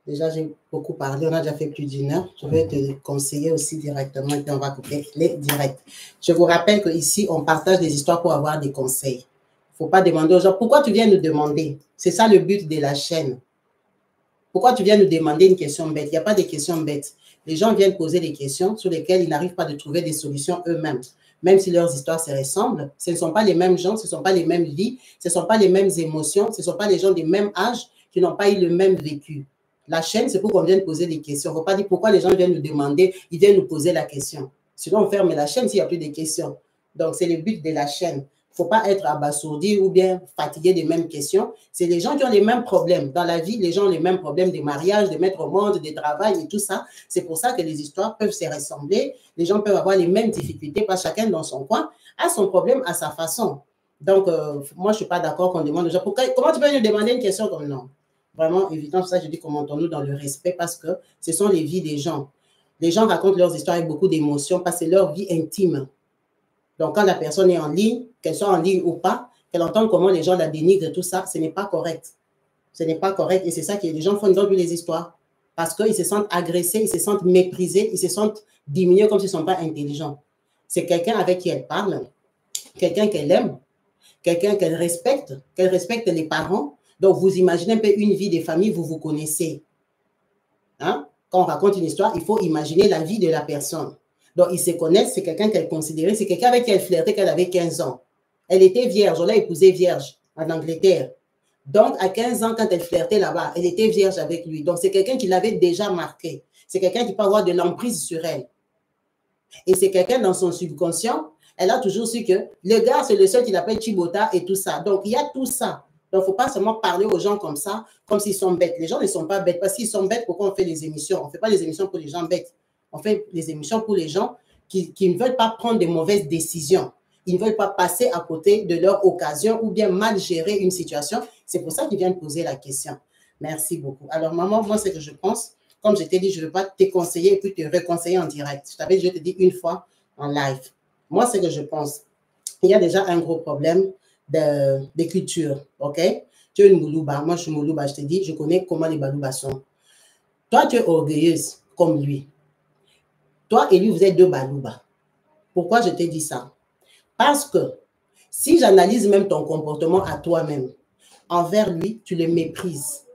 Déjà, j'ai beaucoup parlé. On a déjà fait plus d'une heure. Je vais te conseiller aussi directement et puis on va couper les directs. Je vous rappelle qu'ici, on partage des histoires pour avoir des conseils. Il ne faut pas demander aux gens pourquoi tu viens nous demander. C'est ça le but de la chaîne. Pourquoi tu viens nous demander une question bête? Il n'y a pas de questions bêtes. Les gens viennent poser des questions sur lesquelles ils n'arrivent pas à trouver des solutions eux-mêmes. Même si leurs histoires se ressemblent, ce ne sont pas les mêmes gens, ce ne sont pas les mêmes vies, ce ne sont pas les mêmes émotions, ce ne sont pas les gens du même âge qui n'ont pas eu le même vécu. La chaîne, c'est pour qu'on vienne poser des questions. Il ne faut pas dire pourquoi les gens viennent nous demander, ils viennent nous poser la question. Sinon, on ferme la chaîne s'il n'y a plus de questions. Donc, c'est le but de la chaîne. Il ne faut pas être abasourdi ou bien fatigué des mêmes questions. C'est les gens qui ont les mêmes problèmes. Dans la vie, les gens ont les mêmes problèmes des mariages, de mettre au monde, des travail et tout ça. C'est pour ça que les histoires peuvent se ressembler. Les gens peuvent avoir les mêmes difficultés, pas chacun dans son coin, a son problème à sa façon. Donc, moi, je ne suis pas d'accord qu'on demande aux gens, comment tu peux nous demander une question comme non? Vraiment évident, c'est ça que je dis, commentons-nous dans le respect parce que ce sont les vies des gens. Les gens racontent leurs histoires avec beaucoup d'émotions parce que c'est leur vie intime. Donc, quand la personne est en ligne, qu'elle soit en ligne ou pas, qu'elle entende comment les gens la dénigrent et tout ça, ce n'est pas correct. Ce n'est pas correct et c'est ça que les gens font dans les histoires parce qu'ils se sentent agressés, ils se sentent méprisés, ils se sentent diminués comme s'ils ne sont pas intelligents. C'est quelqu'un avec qui elle parle, quelqu'un qu'elle aime, quelqu'un qu'elle respecte les parents. Donc, vous imaginez un peu une vie des familles, vous vous connaissez. Hein? Quand on raconte une histoire, il faut imaginer la vie de la personne. Donc, ils se connaissent, c'est quelqu'un qu'elle considérait, c'est quelqu'un avec qui elle flirtait quand elle avait 15 ans. Elle était vierge, on l'a épousée vierge en Angleterre. Donc, à 15 ans, quand elle flirtait là-bas, elle était vierge avec lui. Donc, c'est quelqu'un qui l'avait déjà marqué. C'est quelqu'un qui peut avoir de l'emprise sur elle. Et c'est quelqu'un dans son subconscient, elle a toujours su que le gars, c'est le seul qui l'appelle Chibota et tout ça. Donc, il y a tout ça. Donc, il ne faut pas seulement parler aux gens comme ça, comme s'ils sont bêtes. Les gens ne sont pas bêtes. Parce qu'ils sont bêtes, pourquoi on fait les émissions? On ne fait pas les émissions pour les gens bêtes. On fait les émissions pour les gens qui ne veulent pas prendre de mauvaises décisions. Ils ne veulent pas passer à côté de leur occasion ou bien mal gérer une situation. C'est pour ça qu'ils viennent poser la question. Merci beaucoup. Alors, maman, moi, c'est que je pense, comme je t'ai dit, je ne veux pas te conseiller et puis te reconseiller en direct. Je t'avais déjà te dit une fois en live. Moi, c'est que je pense. Il y a déjà un gros problème de culture, ok? Tu es une Moulouba, moi je suis Moulouba, je te dis, je connais comment les Baloubas sont. Toi, tu es orgueilleuse comme lui. Toi et lui, vous êtes deux Balouba. Pourquoi je t'ai dit ça? Parce que si j'analyse même ton comportement à toi-même, envers lui, tu le méprises.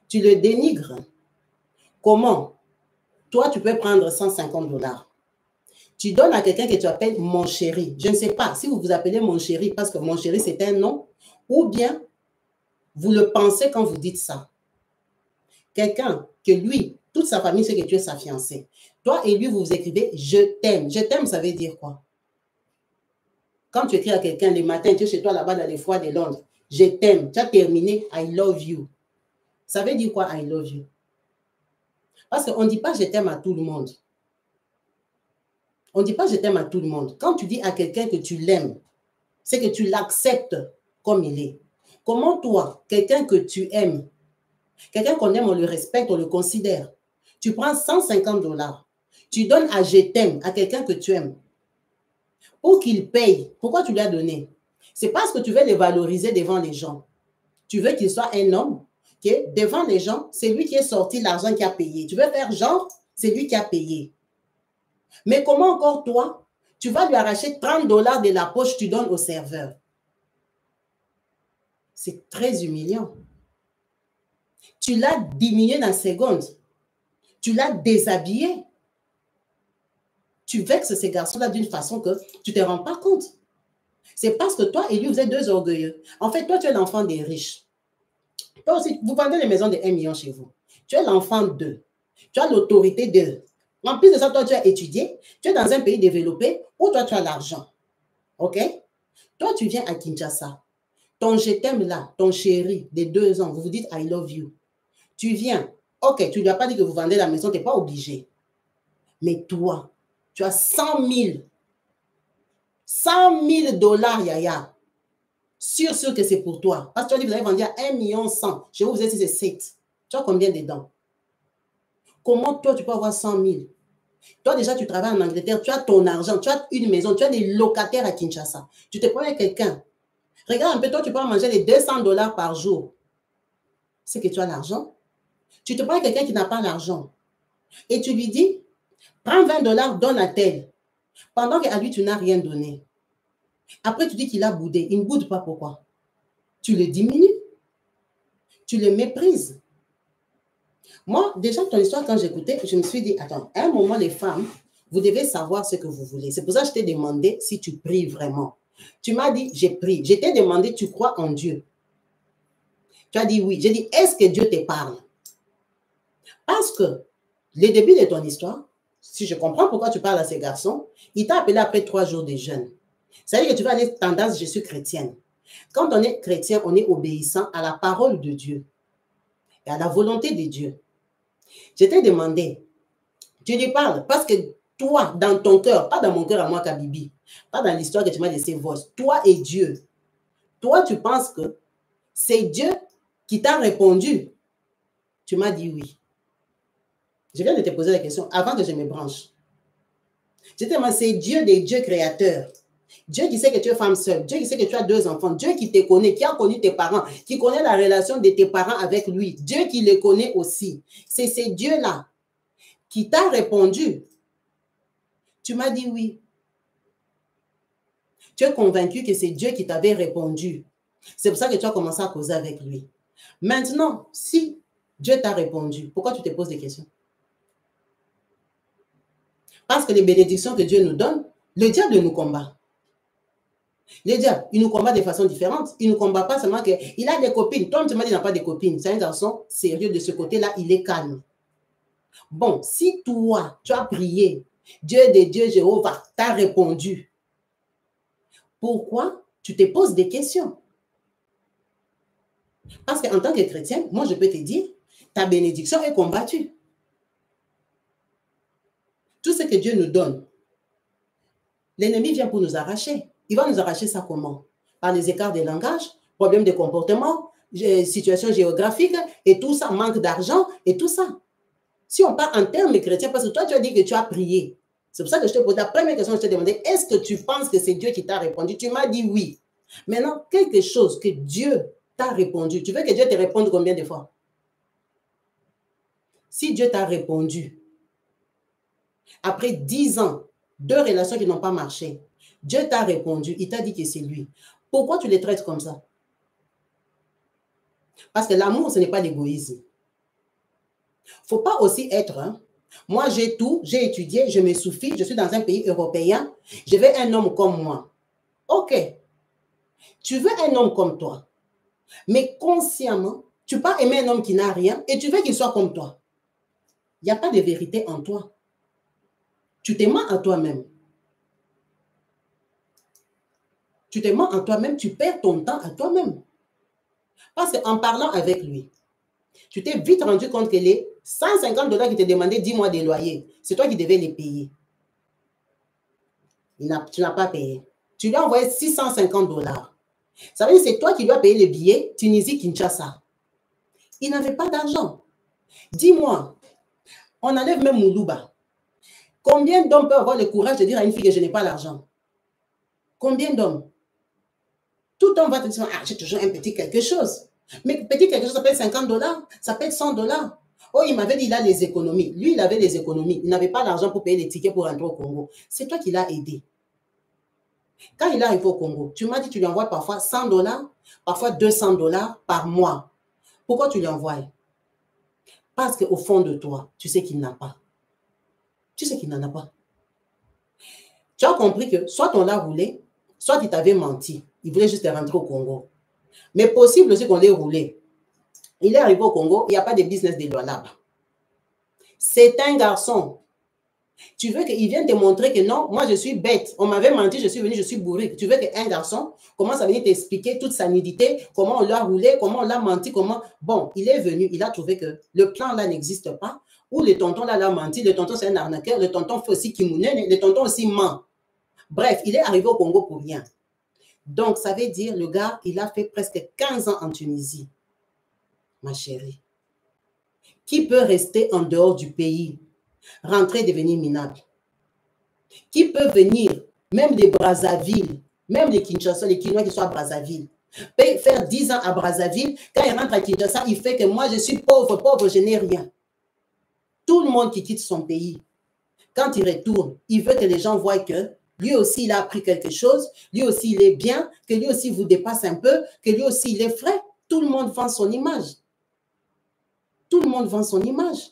Tu le dénigres. Comment? Toi, tu peux prendre 150 $. Tu donnes à quelqu'un que tu appelles mon chéri. Je ne sais pas si vous vous appelez mon chéri parce que mon chéri, c'est un nom, ou bien vous le pensez quand vous dites ça. Quelqu'un que lui, toute sa famille sait que tu es sa fiancée. Toi et lui, vous vous écrivez « je t'aime ». Je t'aime, ça veut dire quoi? Quand tu écris à quelqu'un le matin, tu es chez toi là-bas dans les froids de Londres, « je t'aime », tu as terminé « I love you ». Ça veut dire quoi « I love you » Parce qu'on ne dit pas « je t'aime » à tout le monde. On ne dit pas « je t'aime » à tout le monde. Quand tu dis à quelqu'un que tu l'aimes, c'est que tu l'acceptes comme il est. Comment toi, quelqu'un que tu aimes, quelqu'un qu'on aime, on le respecte, on le considère, tu prends 150 $, tu donnes à « je t'aime » à quelqu'un que tu aimes, pour qu'il paye. Pourquoi tu lui as donné? C'est parce que tu veux le valoriser devant les gens. Tu veux qu'il soit un homme, que devant les gens, c'est lui qui est sorti l'argent qui a payé. Tu veux faire genre, c'est lui qui a payé. Mais comment encore toi, tu vas lui arracher 30 $ de la poche, tu donnes au serveur? C'est très humiliant. Tu l'as diminué dans secondes. Tu l'as déshabillé. Tu vexes ces garçons-là d'une façon que tu ne te rends pas compte. C'est parce que toi et lui, vous êtes deux orgueilleux. En fait, toi, tu es l'enfant des riches. Toi aussi, vous vendez les maisons de 1 million chez vous. Tu es l'enfant d'eux. Tu as l'autorité d'eux. En plus de ça, toi, tu as étudié. Tu es dans un pays développé où toi, tu as l'argent. OK? Toi, tu viens à Kinshasa. Ton je t'aime là, ton chéri de 2 ans, vous vous dites I love you. Tu viens. OK, tu ne lui as pas dit que vous vendez la maison, tu n'es pas obligé. Mais toi, tu as 100 000. 100 000 $, Yaya. Sûr que c'est pour toi. Parce que tu as dit que vous avez vendu à 1 million 100. Chez vous, vous êtes c'est 7. Tu as combien dedans? Comment toi, tu peux avoir 100 000? Toi, déjà, tu travailles en Angleterre, tu as ton argent, tu as une maison, tu as des locataires à Kinshasa. Tu te prends avec quelqu'un. Regarde un peu, toi, tu peux manger les 200 $ par jour. C'est que tu as l'argent. Tu te prends quelqu'un qui n'a pas l'argent et tu lui dis, prends 20 $, donne à tel. Pendant qu'à lui, tu n'as rien donné. Après, tu dis qu'il a boudé. Il ne boude pas, pourquoi? Tu le diminues. Tu le méprises. Moi, déjà, ton histoire, quand j'écoutais, je me suis dit, attends, à un moment, les femmes, vous devez savoir ce que vous voulez. C'est pour ça que je t'ai demandé si tu pries vraiment. Tu m'as dit, j'ai prié. Je t'ai demandé, tu crois en Dieu? Tu as dit oui. J'ai dit, est-ce que Dieu te parle? Parce que le début de ton histoire, si je comprends pourquoi tu parles à ces garçons, il t'a appelé après 3 jours de jeûne. C'est-à-dire que tu vas aller tendance, je suis chrétienne. Quand on est chrétien, on est obéissant à la parole de Dieu et à la volonté de Dieu. Je t'ai demandé, tu lui parles parce que toi, dans ton cœur, pas dans mon cœur à moi, Kabibi, pas dans l'histoire que tu m'as laissé voir, toi et Dieu, toi, tu penses que c'est Dieu qui t'a répondu. Tu m'as dit oui. Je viens de te poser la question avant que je me branche. Je te demande, c'est Dieu des dieux créateurs. Dieu qui sait que tu es femme seule, Dieu qui sait que tu as 2 enfants, Dieu qui te connaît, qui a connu tes parents, qui connaît la relation de tes parents avec lui, Dieu qui les connaît aussi. C'est ces dieux-là qui t'a répondu. Tu m'as dit oui. Tu es convaincu que c'est Dieu qui t'avait répondu. C'est pour ça que tu as commencé à causer avec lui. Maintenant, si Dieu t'a répondu, pourquoi tu te poses des questions? Parce que les bénédictions que Dieu nous donne, le diable nous combat. Le diable, il nous combat de façon différente. Il ne nous combat pas seulement qu'il a des copines. Toi, tu m'as dit qu'il n'a pas de copines. C'est un garçon sérieux de ce côté-là, il est calme. Bon, si toi, tu as prié, Dieu des dieux, Jéhovah, t'a répondu, pourquoi tu te poses des questions? Parce qu'en tant que chrétien, moi, je peux te dire, ta bénédiction est combattue. Tout ce que Dieu nous donne, l'ennemi vient pour nous arracher. Il va nous arracher ça comment? Par les écarts de langage, problèmes de comportement, situation géographique, et tout ça, manque d'argent, et tout ça. Si on parle en termes chrétiens, parce que toi, tu as dit que tu as prié. C'est pour ça que je te pose la première question, je te demandais, est-ce que tu penses que c'est Dieu qui t'a répondu? Tu m'as dit oui. Maintenant, quelque chose que Dieu t'a répondu, tu veux que Dieu te réponde combien de fois? Si Dieu t'a répondu, après 10 ans, 2 relations qui n'ont pas marché, Dieu t'a répondu, il t'a dit que c'est lui. Pourquoi tu les traites comme ça? Parce que l'amour, ce n'est pas l'égoïsme. Il ne faut pas aussi être, hein, moi j'ai tout, j'ai étudié, je me suffis, je suis dans un pays européen, je veux un homme comme moi. Ok, tu veux un homme comme toi, mais consciemment, tu ne peux pas aimer un homme qui n'a rien et tu veux qu'il soit comme toi. Il n'y a pas de vérité en toi. Tu te mens à toi-même. Tu te mens à toi-même, tu perds ton temps à toi-même. Parce qu'en parlant avec lui, tu t'es vite rendu compte que les 150 $ qu'il te demandait 10 mois de loyer, c'est toi qui devais les payer. Tu n'as pas payé. Tu lui as envoyé 650 $. Ça veut dire que c'est toi qui lui as payé le billet Tunisie-Kinshasa. Il n'avait pas d'argent. Dis-moi, on enlève même Moulouba. Combien d'hommes peuvent avoir le courage de dire à une fille que je n'ai pas l'argent? Combien d'hommes? Tout homme va te dire, ah, j'ai toujours un petit quelque chose. Mais petit quelque chose, ça peut être 50 $, ça peut être 100 $. Oh, il m'avait dit, il a les économies. Lui, il avait les économies. Il n'avait pas l'argent pour payer les tickets pour rentrer au Congo. C'est toi qui l'as aidé. Quand il arrive au Congo, tu m'as dit, tu lui envoies parfois 100 $, parfois 200 $ par mois. Pourquoi tu lui envoies? Parce qu'au fond de toi, tu sais qu'il n'a pas. Tu sais qu'il n'en a pas. Tu as compris que soit on l'a roulé, soit il t'avait menti. Il voulait juste rentrer au Congo. Mais possible aussi qu'on l'ait roulé. Il est arrivé au Congo, il n'y a pas de business de loi là-bas. C'est un garçon. Tu veux qu'il vienne te montrer que non, moi je suis bête. On m'avait menti, je suis venu, je suis bourré. Tu veux qu'un garçon commence à venir t'expliquer toute sa nudité, comment on l'a roulé, comment on l'a menti, comment... Bon, il est venu, il a trouvé que le plan là n'existe pas, ou le tonton là l'a menti, le tonton c'est un arnaqueur, le tonton fait aussi kimounen, le tonton aussi ment. Bref, il est arrivé au Congo pour rien. Donc, ça veut dire, le gars, il a fait presque 15 ans en Tunisie. Ma chérie. Qui peut rester en dehors du pays, rentrer et devenir minable? Qui peut venir, même des Brazzaville, même les Kinshasa, les Kinois qui sont à Brazzaville, peut faire 10 ans à Brazzaville. Quand il rentre à Kinshasa, il fait que moi, je suis pauvre, pauvre, je n'ai rien. Tout le monde qui quitte son pays, quand il retourne, il veut que les gens voient que lui aussi, il a appris quelque chose, lui aussi, il est bien, que lui aussi, il vous dépasse un peu, que lui aussi, il est frais. Tout le monde vend son image. Tout le monde vend son image.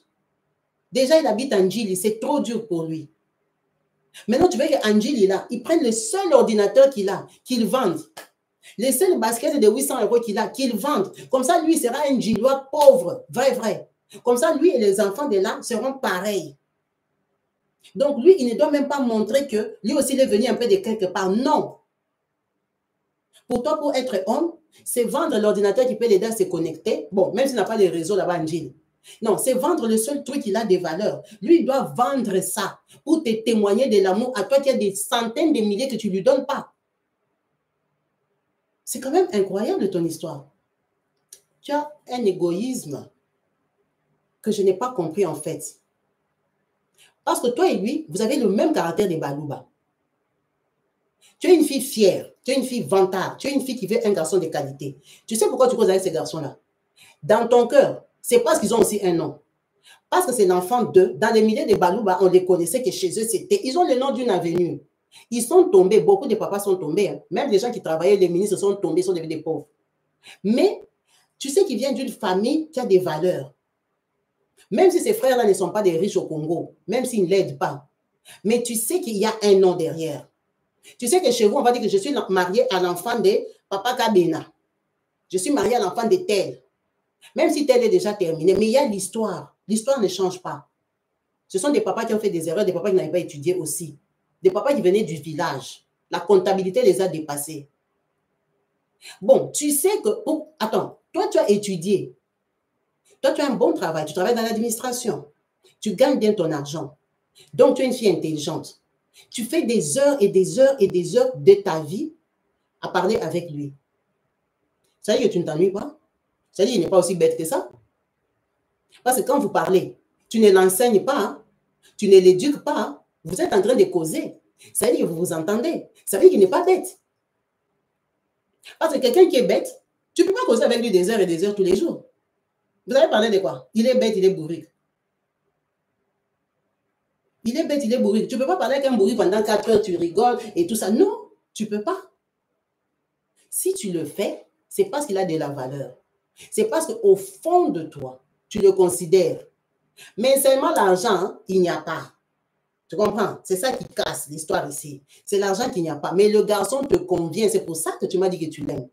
Déjà, il habite en Djili, c'est trop dur pour lui. Maintenant, tu veux qu'Angeli, là, il prenne le seul ordinateur qu'il a, qu'il vende. Les seuls baskets de 800 € qu'il a, qu'il vende. Comme ça, lui, il sera un Djilois pauvre, vrai. Comme ça, lui et les enfants de là seront pareils. Donc, lui, il ne doit même pas montrer que lui aussi, il est venu un peu de quelque part. Non. Pour toi, pour être homme, c'est vendre l'ordinateur qui peut l'aider à se connecter. Bon, même s'il n'a pas les réseaux là-bas, Angel. Non, c'est vendre le seul truc qui a des valeurs. Lui, il doit vendre ça pour te témoigner de l'amour à toi qui a des centaines de milliers que tu ne lui donnes pas. C'est quand même incroyable ton histoire. Tu as un égoïsme que je n'ai pas compris en fait. Parce que toi et lui, vous avez le même caractère des Balouba. Tu es une fille fière, tu es une fille vantard, tu es une fille qui veut un garçon de qualité. Tu sais pourquoi tu causes avec ces garçons-là? Dans ton cœur, c'est parce qu'ils ont aussi un nom. Parce que c'est l'enfant d'eux. Dans les milieux des Balouba, on les connaissait que chez eux, c'était. Ils ont le nom d'une avenue. Ils sont tombés, beaucoup de papas sont tombés. Hein. Même les gens qui travaillaient, les ministres sont tombés, sont devenus des pauvres. Mais tu sais qu'ils viennent d'une famille qui a des valeurs. Même si ces frères-là ne sont pas des riches au Congo, même s'ils ne l'aident pas. Mais tu sais qu'il y a un nom derrière. Tu sais que chez vous, on va dire que je suis mariée à l'enfant de Papa Kabena. Je suis mariée à l'enfant de tel. Même si tel est déjà terminé, mais il y a l'histoire. L'histoire ne change pas. Ce sont des papas qui ont fait des erreurs, des papas qui n'avaient pas étudié aussi. Des papas qui venaient du village. La comptabilité les a dépassés. Bon, tu sais que... Attends, toi, tu as étudié. Toi, tu as un bon travail. Tu travailles dans l'administration. Tu gagnes bien ton argent. Donc, tu es une fille intelligente. Tu fais des heures et des heures et des heures de ta vie à parler avec lui. Ça veut dire que tu ne t'ennuies pas? Ça veut dire qu'il n'est pas aussi bête que ça? Parce que quand vous parlez, tu ne l'enseignes pas, hein? Tu ne l'éduques pas, hein? Vous êtes en train de causer. Ça veut dire que vous vous entendez. Ça veut dire qu'il n'est pas bête. Parce que quelqu'un qui est bête, tu ne peux pas causer avec lui des heures et des heures tous les jours. Vous allez parler de quoi? Il est bête, il est bourrique. Il est bête, il est bourrique. Tu ne peux pas parler avec un bourrique pendant 4 heures, tu rigoles et tout ça. Non, tu ne peux pas. Si tu le fais, c'est parce qu'il a de la valeur. C'est parce qu'au fond de toi, tu le considères. Mais seulement l'argent, hein, il n'y a pas. Tu comprends? C'est ça qui casse l'histoire ici. C'est l'argent qu'il n'y a pas. Mais le garçon te convient. C'est pour ça que tu m'as dit que tu l'aimes.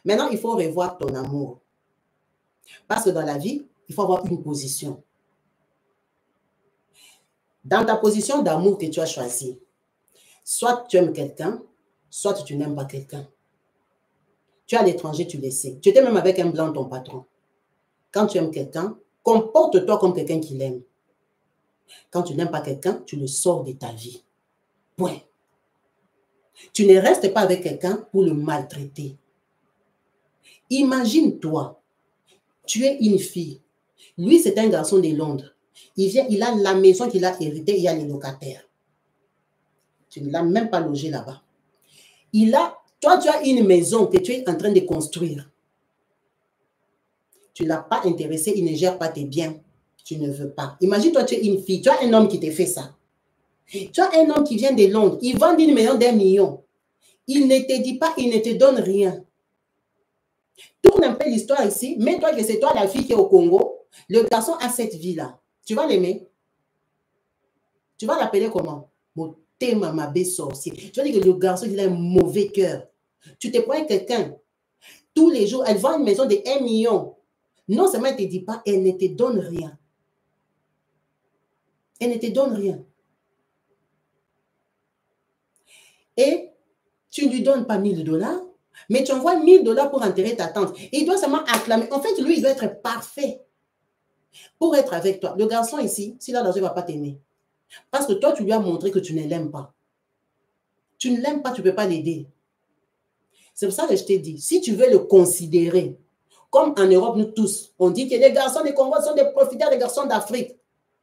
Maintenant, il faut revoir ton amour. Parce que dans la vie, il faut avoir une position. Dans ta position d'amour que tu as choisie, soit tu aimes quelqu'un, soit tu n'aimes pas quelqu'un. Tu es à l'étranger, tu le sais. Tu étais même avec un blanc, ton patron. Quand tu aimes quelqu'un, comporte-toi comme quelqu'un qui l'aime. Quand tu n'aimes pas quelqu'un, tu le sors de ta vie. Point. Tu ne restes pas avec quelqu'un pour le maltraiter. Imagine-toi, tu es une fille. Lui, c'est un garçon de Londres. Il vient, il a la maison qu'il a héritée, il y a les locataires. Tu ne l'as même pas logé là-bas. Toi, tu as une maison que tu es en train de construire. Tu ne l'as pas intéressé, il ne gère pas tes biens. Tu ne veux pas. Imagine-toi, tu es une fille, tu as un homme qui te fait ça. Tu as un homme qui vient de Londres, il vend une maison d'1 million. Il ne te dit pas, il ne te donne rien. Tourne un peu l'histoire ici, mets-toi que c'est toi la fille qui est au Congo. Le garçon a cette vie-là. Tu vas l'aimer? Tu vas l'appeler comment? Motema Mabé sorcier. Tu vas dire que le garçon, il a un mauvais cœur. Tu te prends quelqu'un, tous les jours, elle vend une maison de 1 million. Non seulement elle ne te dit pas, elle ne te donne rien. Elle ne te donne rien. Et tu ne lui donnes pas 1000 $, mais tu envoies 1000 $ pour enterrer ta tante. Et il doit seulement acclamer. En fait, lui, il doit être parfait pour être avec toi. Le garçon ici, s'il a l'argent, il ne va pas t'aimer. Parce que toi, tu lui as montré que tu ne l'aimes pas. Tu ne l'aimes pas, tu ne peux pas l'aider. C'est pour ça que je t'ai dit, si tu veux le considérer, comme en Europe, nous tous, on dit que les garçons des Congo sont des profiteurs des garçons d'Afrique.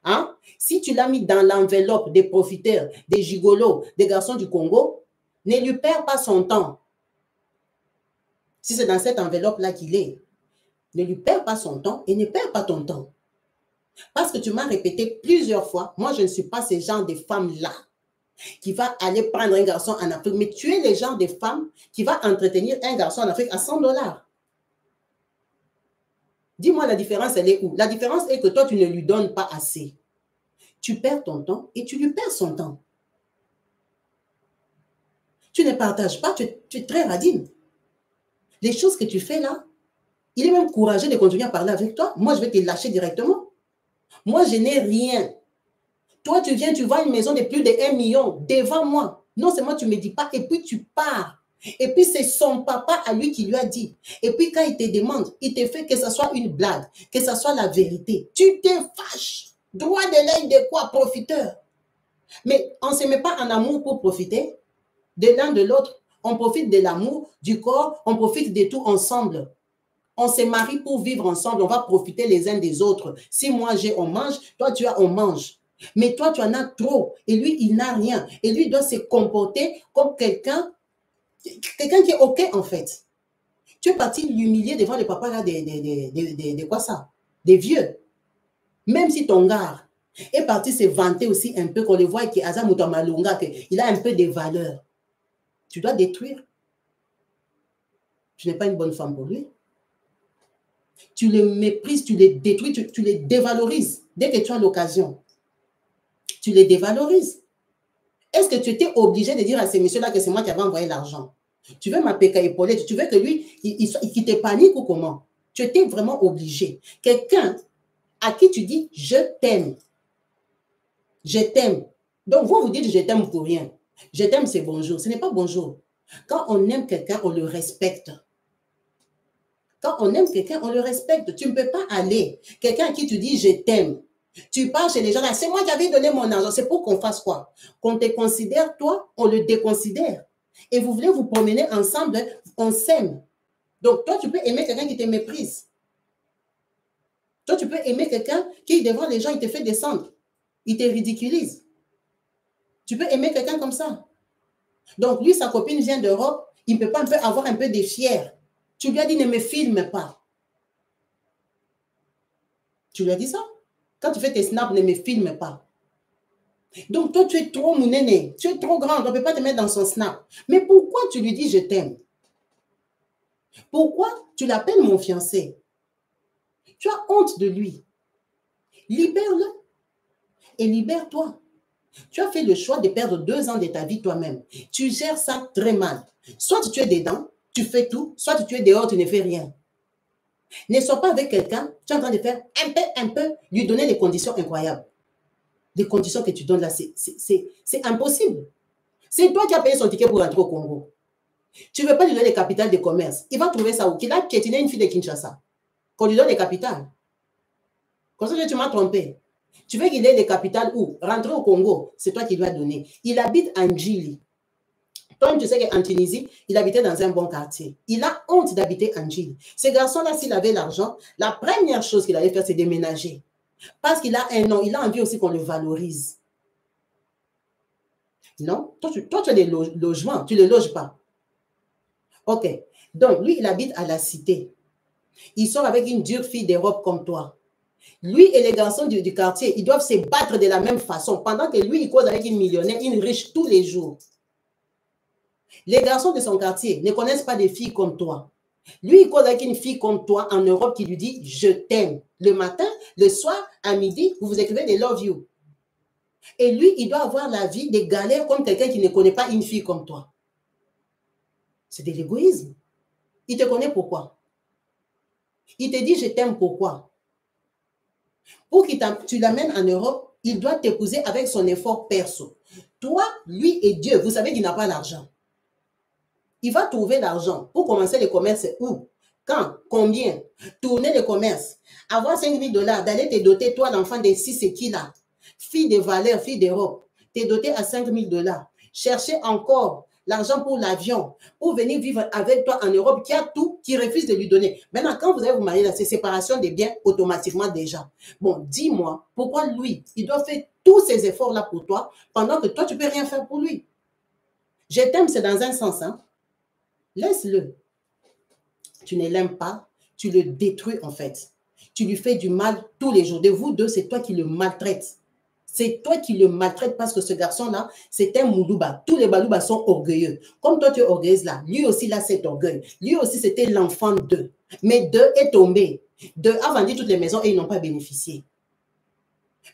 Hein? Si tu l'as mis dans l'enveloppe des profiteurs, des gigolos, des garçons du Congo, ne lui perds pas son temps. Si c'est dans cette enveloppe-là qu'il est, ne lui perds pas son temps et ne perds pas ton temps. Parce que tu m'as répété plusieurs fois, moi je ne suis pas ce genre de femme-là qui va aller prendre un garçon en Afrique, mais tu es le genre de femme qui va entretenir un garçon en Afrique à 100 $. Dis-moi la différence, elle est où? La différence est que toi, tu ne lui donnes pas assez. Tu perds ton temps et tu lui perds son temps. Tu ne partages pas, tu es très radine. Les choses que tu fais là, il est même courageux de continuer à parler avec toi. Moi, je vais te lâcher directement. Moi, je n'ai rien. Toi, tu viens, tu vois une maison de plus de 1 million devant moi. Non seulement tu ne me dis pas, et puis tu pars. Et puis, c'est son papa à lui qui lui a dit. Et puis, quand il te demande, il te fait que ce soit une blague, que ce soit la vérité. Tu te fâches. Droit de l'œil de quoi? Profiteur. Mais on ne se met pas en amour pour profiter de l'un de l'autre. On profite de l'amour, du corps, on profite de tout ensemble. On se marie pour vivre ensemble, on va profiter les uns des autres. Si moi j'ai, on mange, toi tu as, on mange. Mais toi tu en as trop et lui il n'a rien. Et lui doit se comporter comme quelqu'un qui est OK en fait. Tu es parti l'humilier devant les papas là, de quoi ça? Des vieux. Même si ton gars est parti se vanter aussi un peu, qu'on le voit qu'il a un peu de valeur. Tu dois détruire. Tu n'es pas une bonne femme pour lui. Tu les méprises, tu les détruis, tu les dévalorises. Dès que tu as l'occasion, tu les dévalorises. Est-ce que tu étais obligé de dire à ces messieurs-là que c'est moi qui avais envoyé l'argent? Tu veux m'appeler épaulette, tu veux que lui, il te panique ou comment? Tu étais vraiment obligé. Quelqu'un à qui tu dis « je t'aime ». Je t'aime. Donc, vous dites « je t'aime » pour rien. Je t'aime, c'est bonjour. Ce n'est pas bonjour. Quand on aime quelqu'un, on le respecte. Quand on aime quelqu'un, on le respecte. Tu ne peux pas aller. Quelqu'un à qui tu dis « je t'aime ». Tu pars chez les gens là, c'est moi qui avais donné mon argent. C'est pour qu'on fasse quoi? Qu'on te considère, toi, on le déconsidère. Et vous voulez vous promener ensemble, on s'aime. Donc, toi, tu peux aimer quelqu'un qui te méprise. Toi, tu peux aimer quelqu'un qui, devant les gens, il te fait descendre. Il te ridiculise. Tu peux aimer quelqu'un comme ça. Donc, lui, sa copine vient d'Europe, il ne peut pas avoir un peu de fier. Tu lui as dit, ne me filme pas. Tu lui as dit ça? Quand tu fais tes snaps, ne me filme pas. Donc, toi, tu es trop mounéné. Tu es trop grande. On ne peut pas te mettre dans son snap. Mais pourquoi tu lui dis, je t'aime? Pourquoi tu l'appelles mon fiancé? Tu as honte de lui. Libère-le et libère-toi. Tu as fait le choix de perdre 2 ans de ta vie toi-même. Tu gères ça très mal. Soit tu es dedans, tu fais tout, soit tu es dehors, tu ne fais rien. Ne sois pas avec quelqu'un, tu es en train de faire un peu, lui donner des conditions incroyables. Les conditions que tu donnes là, c'est impossible. C'est toi qui as payé son ticket pour rentrer au Congo. Tu ne veux pas lui donner les capitales de commerce. Il va trouver ça où? Qu'il a piétiné une fille de Kinshasa. Qu'on lui donne les capitales. Comme ça, tu m'as trompé. Tu veux qu'il ait les capitales où? Rentrer au Congo, c'est toi qui lui as donné. Il habite en Djili. Toi, tu sais qu'en Tunisie, il habitait dans un bon quartier. Il a honte d'habiter en Djili. Ce garçon-là, s'il avait l'argent, la première chose qu'il allait faire, c'est déménager. Parce qu'il a un nom, il a envie aussi qu'on le valorise. Non? Toi, tu as des logements, tu ne les loges pas. Ok. Donc, lui, il habite à la cité. Il sort avec une dure fille d'Europe comme toi. Lui et les garçons du quartier, ils doivent se battre de la même façon. Pendant que lui, il cause avec une millionnaire, une riche tous les jours. Les garçons de son quartier ne connaissent pas des filles comme toi. Lui, il cause avec une fille comme toi en Europe qui lui dit « je t'aime ». Le matin, le soir, à midi, vous vous écrivez des « love you ». Et lui, il doit avoir la vie des galères comme quelqu'un qui ne connaît pas une fille comme toi. C'est de l'égoïsme. Il te connaît pourquoi? Il te dit « je t'aime » pourquoi? Pour que tu l'amènes en Europe, il doit t'épouser avec son effort perso. Toi, lui et Dieu, vous savez qu'il n'a pas l'argent. Il va trouver l'argent pour commencer le commerce où? Quand? Combien? Tourner le commerce. Avoir 5 000 $, d'aller te doter, toi, l'enfant de 6 et qui là? Fille de valeur, fille d'Europe. Te doter à 5 000 $. Chercher encore l'argent pour l'avion, pour venir vivre avec toi en Europe, qui a tout, qui refuse de lui donner. Maintenant, quand vous allez vous marier, c'est séparation des biens automatiquement déjà. Bon, dis-moi, pourquoi lui, il doit faire tous ces efforts-là pour toi, pendant que toi, tu ne peux rien faire pour lui? Je t'aime, c'est dans un sens, hein? Laisse-le. tu ne l'aimes pas, tu le détruis en fait. Tu lui fais du mal tous les jours. De vous deux, c'est toi qui le maltraites. C'est toi qui le maltraites parce que ce garçon-là, c'est un Moulouba. Tous les Balouba sont orgueilleux. Comme toi, tu es orgueilleuse là. Lui aussi, là, cet orgueil. Lui aussi, c'était l'enfant d'eux. Mais deux est tombé. Deux a vendu toutes les maisons et ils n'ont pas bénéficié.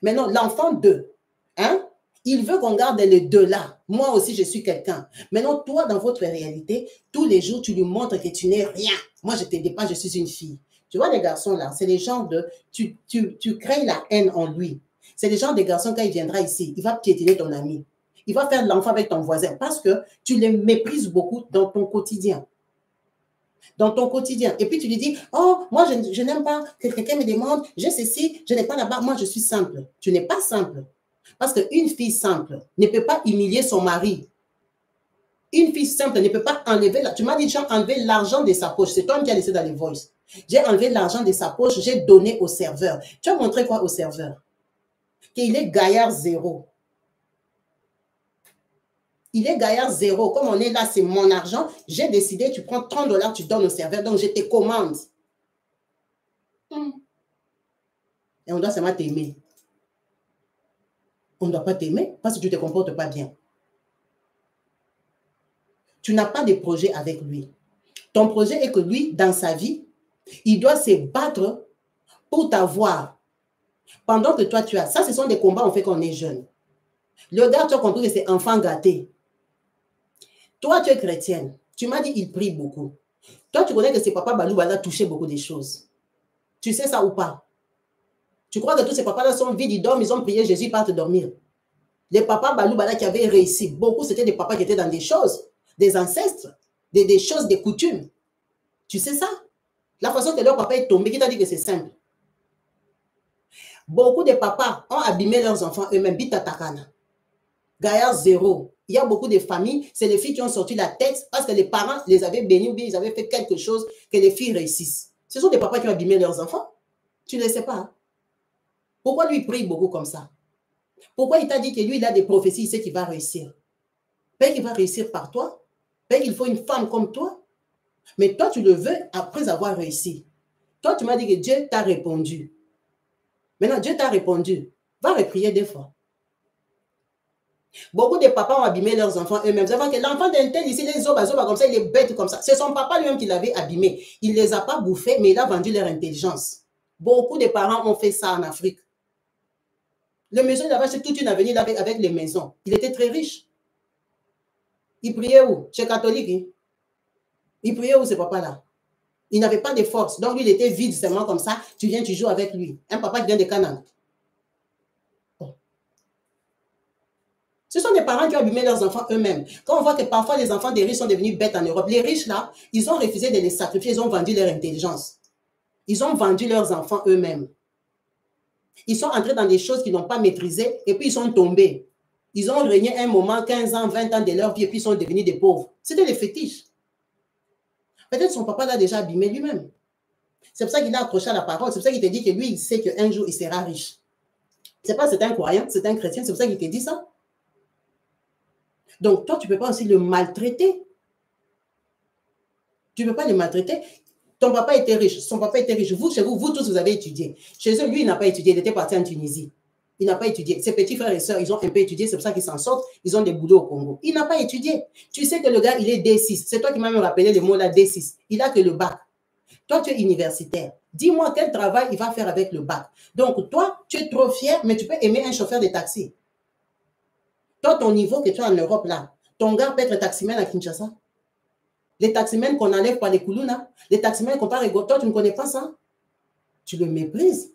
Maintenant, l'enfant d'eux, hein, il veut qu'on garde les deux là. Moi aussi, je suis quelqu'un. Maintenant, toi, dans votre réalité, tous les jours, tu lui montres que tu n'es rien. Moi, je te dépasse, je suis une fille. Tu vois, les garçons là, c'est les gens de... Tu crées la haine en lui. C'est le genre de garçon, quand il viendra ici, il va piétiner ton ami. Il va faire l'enfant avec ton voisin parce que tu les méprises beaucoup dans ton quotidien. Dans ton quotidien. Et puis tu lui dis, oh, moi je n'aime pas que quelqu'un me demande, j'ai ceci, je n'ai pas là-bas, moi je suis simple. Tu n'es pas simple. Parce qu'une fille simple ne peut pas humilier son mari. Une fille simple ne peut pas enlever, tu m'as dit, j'ai enlevé l'argent de sa poche. C'est toi qui as laissé dans les voices. J'ai enlevé l'argent de sa poche, j'ai donné au serveur. Tu as montré quoi au serveur? Qu'il est gaillard zéro. Il est gaillard zéro. Comme on est là, c'est mon argent. J'ai décidé, tu prends 30 $, tu donnes au serveur. Donc, je te commande. Et on doit seulement t'aimer. On ne doit pas t'aimer parce que tu ne te comportes pas bien. Tu n'as pas de projet avec lui. Ton projet est que lui, dans sa vie, il doit se battre pour t'avoir. Pendant que toi, tu as. Ça, ce sont des combats qu'on fait quand on est jeune. Le gars, tu as compris que c'est enfant gâté. Toi, tu es chrétienne. Tu m'as dit il prie beaucoup. Toi, tu connais que c'est papa Balou a touché beaucoup de choses. Tu sais ça ou pas? Tu crois que tous ces papas-là sont vides, ils dorment, ils ont prié Jésus, ils partent dormir. Les papas Balou qui avaient réussi, beaucoup, c'était des papas qui étaient dans des choses, des ancêtres, des choses, des coutumes. Tu sais ça? La façon que leur papa est tombé, qui t'a dit que c'est simple. Beaucoup de papas ont abîmé leurs enfants eux-mêmes. Bita takana. Gaillard zéro. Il y a beaucoup de familles, c'est les filles qui ont sorti la tête parce que les parents les avaient bénis ou bien ils avaient fait quelque chose que les filles réussissent. Ce sont des papas qui ont abîmé leurs enfants. Tu ne le sais pas. Hein? Pourquoi lui prie beaucoup comme ça? Pourquoi il t'a dit que lui, il a des prophéties, il sait qu'il va réussir? Peut-être qu'il va réussir par toi. Peut-être qu'il faut une femme comme toi. Mais toi, tu le veux après avoir réussi. Toi, tu m'as dit que Dieu t'a répondu. Maintenant, Dieu t'a répondu. Va reprier des fois. Beaucoup de papas ont abîmé leurs enfants eux-mêmes. Vous savez que l'enfant d'un tel ici, les zoba comme ça, il est bête comme ça. C'est son papa lui-même qui l'avait abîmé. Il ne les a pas bouffés, mais il a vendu leur intelligence. Beaucoup de parents ont fait ça en Afrique. Le monsieur, il avait toute une avenue avec les maisons. Il était très riche. Il priait où? Chez catholique. Hein? Il priait où, ce papa-là? Il n'avait pas de force. Donc, lui, il était vide seulement comme ça. Tu viens, tu joues avec lui. Un papa qui vient de Canaan. Ce sont des parents qui ont abîmé leurs enfants eux-mêmes. Quand on voit que parfois les enfants des riches sont devenus bêtes en Europe, les riches là, ils ont refusé de les sacrifier, ils ont vendu leur intelligence. Ils ont vendu leurs enfants eux-mêmes. Ils sont entrés dans des choses qu'ils n'ont pas maîtrisées et puis ils sont tombés. Ils ont régné un moment, 15 ans, 20 ans de leur vie et puis ils sont devenus des pauvres. C'était des fétiches. Peut-être son papa l'a déjà abîmé lui-même. C'est pour ça qu'il a accroché à la parole. C'est pour ça qu'il te dit que lui, il sait qu'un jour, il sera riche. C'est pas c'est un croyant, c'est un chrétien. C'est pour ça qu'il te dit ça. Donc, toi, tu ne peux pas aussi le maltraiter. Tu ne peux pas le maltraiter. Ton papa était riche, son papa était riche. Vous, chez vous, vous tous, vous avez étudié. Chez eux, lui, il n'a pas étudié. Il était parti en Tunisie. Il n'a pas étudié. Ses petits frères et sœurs, ils ont un peu étudié. C'est pour ça qu'ils s'en sortent. Ils ont des boulots au Congo. Il n'a pas étudié. Tu sais que le gars, il est D6. C'est toi qui m'as même rappelé le mot là, D6. Il n'a que le bac. Toi, tu es universitaire. Dis-moi quel travail il va faire avec le bac. Donc, toi, tu es trop fier, mais tu peux aimer un chauffeur de taxi. Toi, ton niveau que tu as en Europe, là, ton gars peut être taximène à Kinshasa. Les taximènes qu'on enlève par les Koulouna, les taximènes qu'on parle, toi, tu ne connais pas ça. Tu le méprises.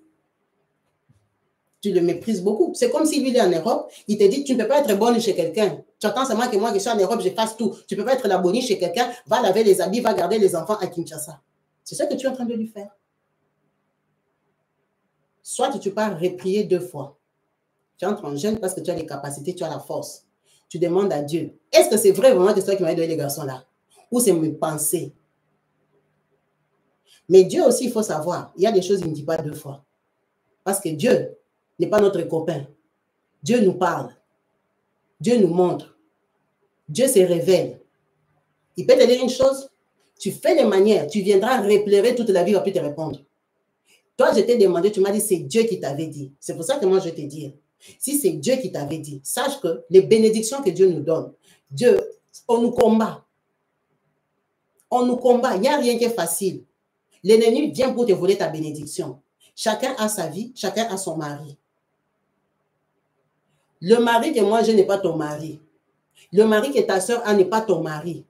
Tu le méprises beaucoup. C'est comme si lui, il est en Europe, il te dit, tu ne peux pas être bonne chez quelqu'un. Tu attends seulement que moi, que je suis en Europe, je fasse tout. Tu ne peux pas être la bonne chez quelqu'un, va laver les habits, va garder les enfants à Kinshasa. C'est ça que tu es en train de lui faire. Soit tu pars reprier 2 fois. Tu entres en jeûne parce que tu as les capacités, tu as la force. Tu demandes à Dieu, est-ce que c'est vrai vraiment que c'est toi qui m'as donné les garçons là? Ou c'est mes pensées? Mais Dieu aussi, il faut savoir, il y a des choses qu'il ne dit pas 2 fois. Parce que Dieu n'est pas notre copain. Dieu nous parle. Dieu nous montre. Dieu se révèle. Il peut te dire une chose, Tu fais les manières, tu viendras replérer toute la vie, il ne va plus te répondre. Toi, je t'ai demandé, tu m'as dit, c'est Dieu qui t'avait dit. C'est pour ça que moi, je te dis, si c'est Dieu qui t'avait dit, sache que les bénédictions que Dieu nous donne, Dieu, on nous combat. On nous combat. Il n'y a rien qui est facile. L'ennemi vient pour te voler ta bénédiction. Chacun a sa vie, chacun a son mari. Le mari que moi, je n'ai pas ton mari. Le mari que ta soeur a n'est pas ton mari.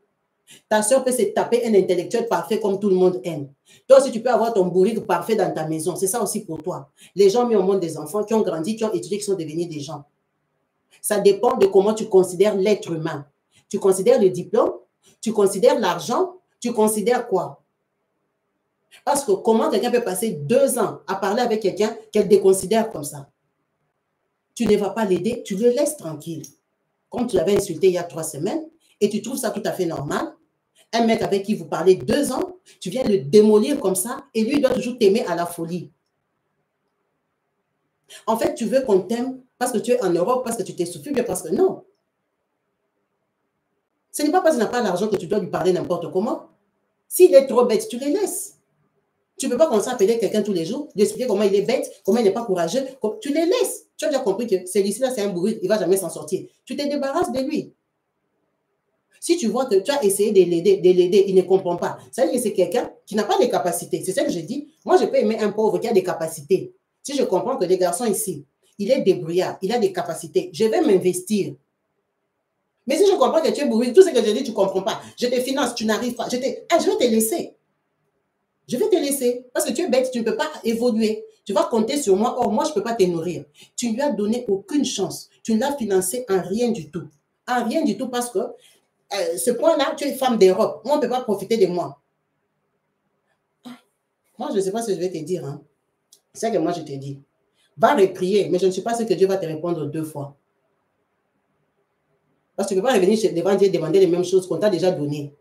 Ta soeur peut se taper un intellectuel parfait comme tout le monde aime. Toi aussi, tu peux avoir ton bourrique parfait dans ta maison. C'est ça aussi pour toi. Les gens mis au monde des enfants qui ont grandi, qui ont étudié, qui sont devenus des gens. Ça dépend de comment tu considères l'être humain. Tu considères le diplôme, tu considères l'argent, tu considères quoi? Parce que comment quelqu'un peut passer 2 ans à parler avec quelqu'un qu'elle déconsidère comme ça? Tu ne vas pas l'aider, tu le laisses tranquille. Comme tu l'avais insulté il y a 3 semaines, et tu trouves ça tout à fait normal, un mec avec qui vous parlez 2 ans, tu viens le démolir comme ça, et lui, il doit toujours t'aimer à la folie. En fait, tu veux qu'on t'aime parce que tu es en Europe, parce que tu t'es souffert, bien parce que non. Ce n'est pas parce qu'il n'a pas l'argent que tu dois lui parler n'importe comment. S'il est trop bête, tu le laisses. Tu ne peux pas commencer à appeler quelqu'un tous les jours, lui expliquer comment il est bête, comment il n'est pas courageux. Tu les laisses. Tu as déjà compris que celui-ci-là, c'est un bourru, il ne va jamais s'en sortir. Tu te débarrasses de lui. Si tu vois que tu as essayé de l'aider, il ne comprend pas. Ça veut dire que c'est quelqu'un qui n'a pas de capacités. C'est ça que je dis. Moi, je peux aimer un pauvre qui a des capacités. Si je comprends que les garçons ici, il est débrouillard, il a des capacités, je vais m'investir. Mais si je comprends que tu es bourru, tout ce que je dis, tu ne comprends pas. Je te finance, tu n'arrives pas. Je vais te laisser. Je vais te laisser. Parce que tu es bête, tu ne peux pas évoluer. Tu vas compter sur moi. Or, moi, je ne peux pas te nourrir. Tu ne lui as donné aucune chance. Tu ne l'as financé en rien du tout. En rien du tout parce que ce point-là, tu es femme d'Europe. Moi, on ne peut pas profiter de moi. Moi, je ne sais pas ce que je vais te dire. Hein. C'est ce que moi, je te dis. Va reprier, mais je ne sais pas ce que Dieu va te répondre 2 fois. Parce que tu ne peux pas revenir devant Dieu et demander les mêmes choses qu'on t'a déjà données.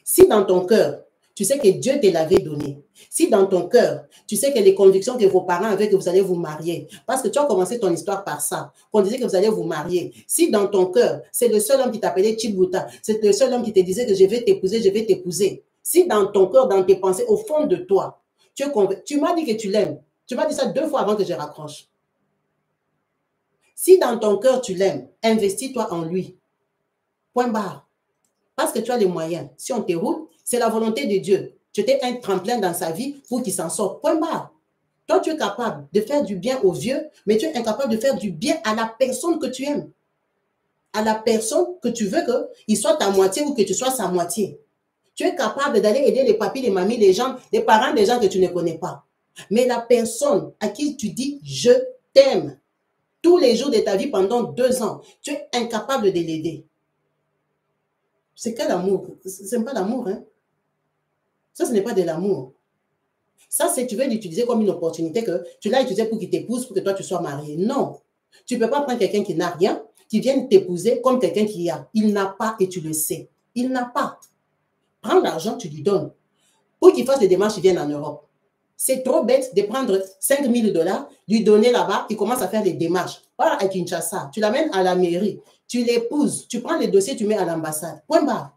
Si dans ton cœur, tu sais que Dieu te l'avait donné. Si dans ton cœur, tu sais que les convictions que vos parents avaient que vous allez vous marier, parce que tu as commencé ton histoire par ça, qu'on disait que vous allez vous marier. Si dans ton cœur, c'est le seul homme qui t'appelait Chibuta, c'est le seul homme qui te disait que je vais t'épouser, je vais t'épouser. Si dans ton cœur, dans tes pensées, au fond de toi, tu m'as dit que tu l'aimes. Tu m'as dit ça 2 fois avant que je raccroche. Si dans ton cœur, tu l'aimes, investis-toi en lui. Point barre. Parce que tu as les moyens. Si on te roule, c'est la volonté de Dieu. Tu étais un tremplin dans sa vie pour qu'il s'en sorte. Point barre. Toi, tu es capable de faire du bien aux vieux, mais tu es incapable de faire du bien à la personne que tu aimes. À la personne que tu veux qu'il soit ta moitié ou que tu sois sa moitié. Tu es capable d'aller aider les papis, les mamies, les gens, les parents des gens que tu ne connais pas. Mais la personne à qui tu dis « je t'aime » tous les jours de ta vie pendant 2 ans, tu es incapable de l'aider. C'est quel amour? Ce n'est pas l'amour, hein? Ça, ce n'est pas de l'amour. Ça, c'est tu veux l'utiliser comme une opportunité que tu l'as utilisé pour qu'il t'épouse, pour que toi, tu sois marié. Non. Tu ne peux pas prendre quelqu'un qui n'a rien, qui vienne t'épouser comme quelqu'un qui a. Il n'a pas et tu le sais. Il n'a pas. Prends l'argent, tu lui donnes. Pour qu'il fasse les démarches, il vienne en Europe. C'est trop bête de prendre 5 000 $, lui donner là-bas, il commence à faire les démarches. Pas à Kinshasa. Tu l'amènes à la mairie. Tu l'épouses. Tu prends les dossiers, tu mets à l'ambassade. Point barre.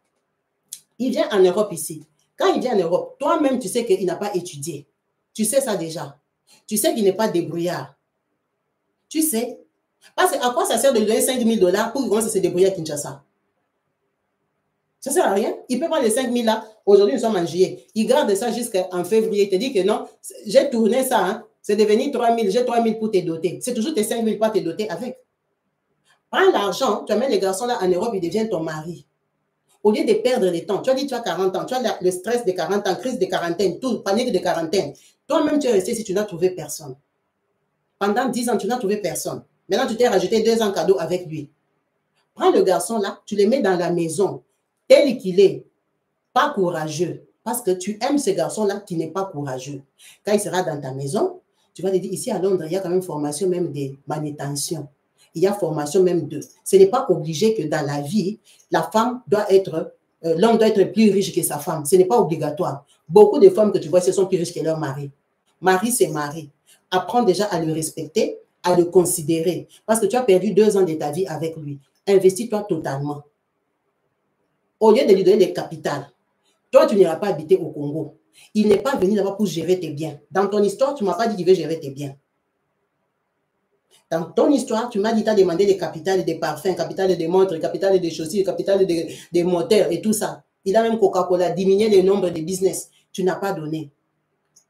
Il vient en Europe ici. Quand il vient en Europe, toi-même, tu sais qu'il n'a pas étudié. Tu sais ça déjà. Tu sais qu'il n'est pas débrouillard. Tu sais. Parce qu'à quoi ça sert de lui donner 5 000 $ pour qu'il commence à se débrouiller à Kinshasa? Ça ne sert à rien. Il peut prendre les 5 000 là. Aujourd'hui, nous sommes en juillet. Il garde ça jusqu'en février. Il te dit que non, j'ai tourné ça. Hein. C'est devenu 3 000. J'ai 3 000 pour te doter. C'est toujours tes 5 000 pour te doter avec. Prends l'argent. Tu amènes les garçons là en Europe, ils deviennent ton mari. Au lieu de perdre le temps, tu as dit tu as 40 ans, tu as le stress de 40 ans, crise de quarantaine, tout, panique de quarantaine. Toi-même, tu es resté si tu n'as trouvé personne. Pendant 10 ans, tu n'as trouvé personne. Maintenant, tu t'es rajouté 2 ans cadeau avec lui. Prends le garçon là, tu le mets dans la maison, tel qu'il est, pas courageux. Parce que tu aimes ce garçon-là qui n'est pas courageux. Quand il sera dans ta maison, tu vas te dire, ici à Londres, il y a quand même formation même de manutention. Il y a formation même de... Ce n'est pas obligé que dans la vie, la femme doit être... l'homme doit être plus riche que sa femme. Ce n'est pas obligatoire. Beaucoup de femmes que tu vois, ce sont plus riches que leur mari. Mari, c'est mari. Apprends déjà à le respecter, à le considérer. Parce que tu as perdu 2 ans de ta vie avec lui. Investis-toi totalement. Au lieu de lui donner des capitales, Toi, tu n'iras pas habiter au Congo. Il n'est pas venu là-bas pour gérer tes biens. Dans ton histoire, tu ne m'as pas dit qu'il veut gérer tes biens. Dans ton histoire, tu m'as dit que tu as demandé des capitales des parfums, capitales des montres, capitales des chaussures, capitales des moteurs et tout ça. Il a même Coca-Cola, diminué le nombre de business. Tu n'as pas donné.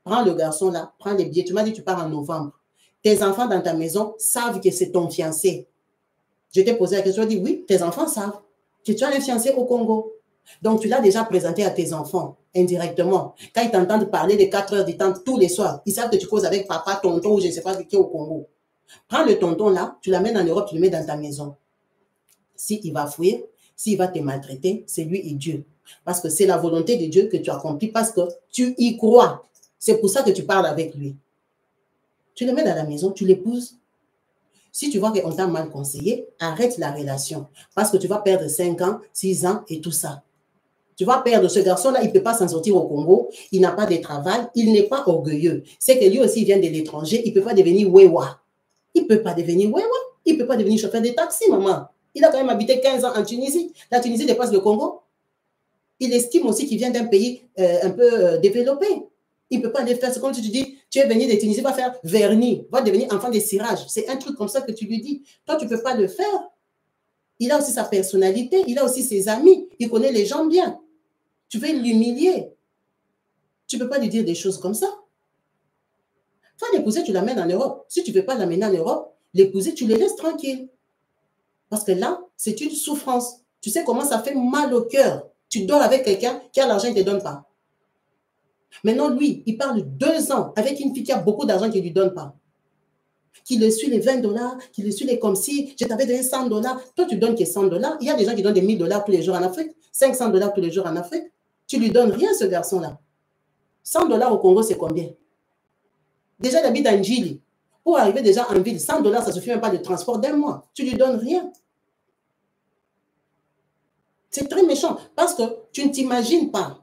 Prends le garçon là, prends les billets. Tu m'as dit que tu pars en novembre. Tes enfants dans ta maison savent que c'est ton fiancé. Je t'ai posé la question, je dis oui, tes enfants savent que tu as un fiancé au Congo. Donc, tu l'as déjà présenté à tes enfants indirectement. Quand ils t'entendent parler de 4 heures du temps tous les soirs, ils savent que tu causes avec papa, tonton ou je ne sais pas qui est au Congo. Prends le tonton là, tu l'amènes en Europe, tu le mets dans ta maison. S'il va fouiller, s'il va te maltraiter, c'est lui et Dieu. Parce que c'est la volonté de Dieu que tu accomplis parce que tu y crois. C'est pour ça que tu parles avec lui. Tu le mets dans la maison, tu l'épouses. Si tu vois qu'on t'a mal conseillé, arrête la relation. Parce que tu vas perdre 5 ans, 6 ans et tout ça. Tu vas perdre ce garçon-là, il ne peut pas s'en sortir au Congo, il n'a pas de travail, il n'est pas orgueilleux. C'est que lui aussi, il vient de l'étranger, il ne peut pas devenir wewa. Il ne peut pas devenir wewa. Il ne peut pas devenir chauffeur de taxi, maman. Il a quand même habité 15 ans en Tunisie. La Tunisie dépasse le Congo. Il estime aussi qu'il vient d'un pays un peu développé. Il ne peut pas aller faire, c'est comme si tu dis, tu es venu de Tunisie, va faire vernis, va devenir enfant de cirage. C'est un truc comme ça que tu lui dis. Toi, tu ne peux pas le faire. Il a aussi sa personnalité, il a aussi ses amis, il connaît les gens bien. Tu veux l'humilier. Tu ne peux pas lui dire des choses comme ça. Enfin, l'épouser, tu l'amènes en Europe. Si tu ne veux pas l'amener en Europe, l'épouser, tu le laisses tranquille. Parce que là, c'est une souffrance. Tu sais comment ça fait mal au cœur. Tu dors avec quelqu'un qui a l'argent, il ne te donne pas. Maintenant, lui, il parle 2 ans avec une fille qui a beaucoup d'argent qui ne lui donne pas. Qui le suit les 20 $, qui le suit les comme si je t'avais donné 100 $. Toi, tu donnes que 100 $. Il y a des gens qui donnent des 1000 $ tous les jours en Afrique, 500 $ tous les jours en Afrique. Tu lui donnes rien, ce garçon-là. 100 $ au Congo, c'est combien? Déjà, il habite à Njili. Pour arriver déjà en ville, 100 $, ça ne suffit même pas de transport d'un mois. Tu ne lui donnes rien. C'est très méchant parce que tu ne t'imagines pas.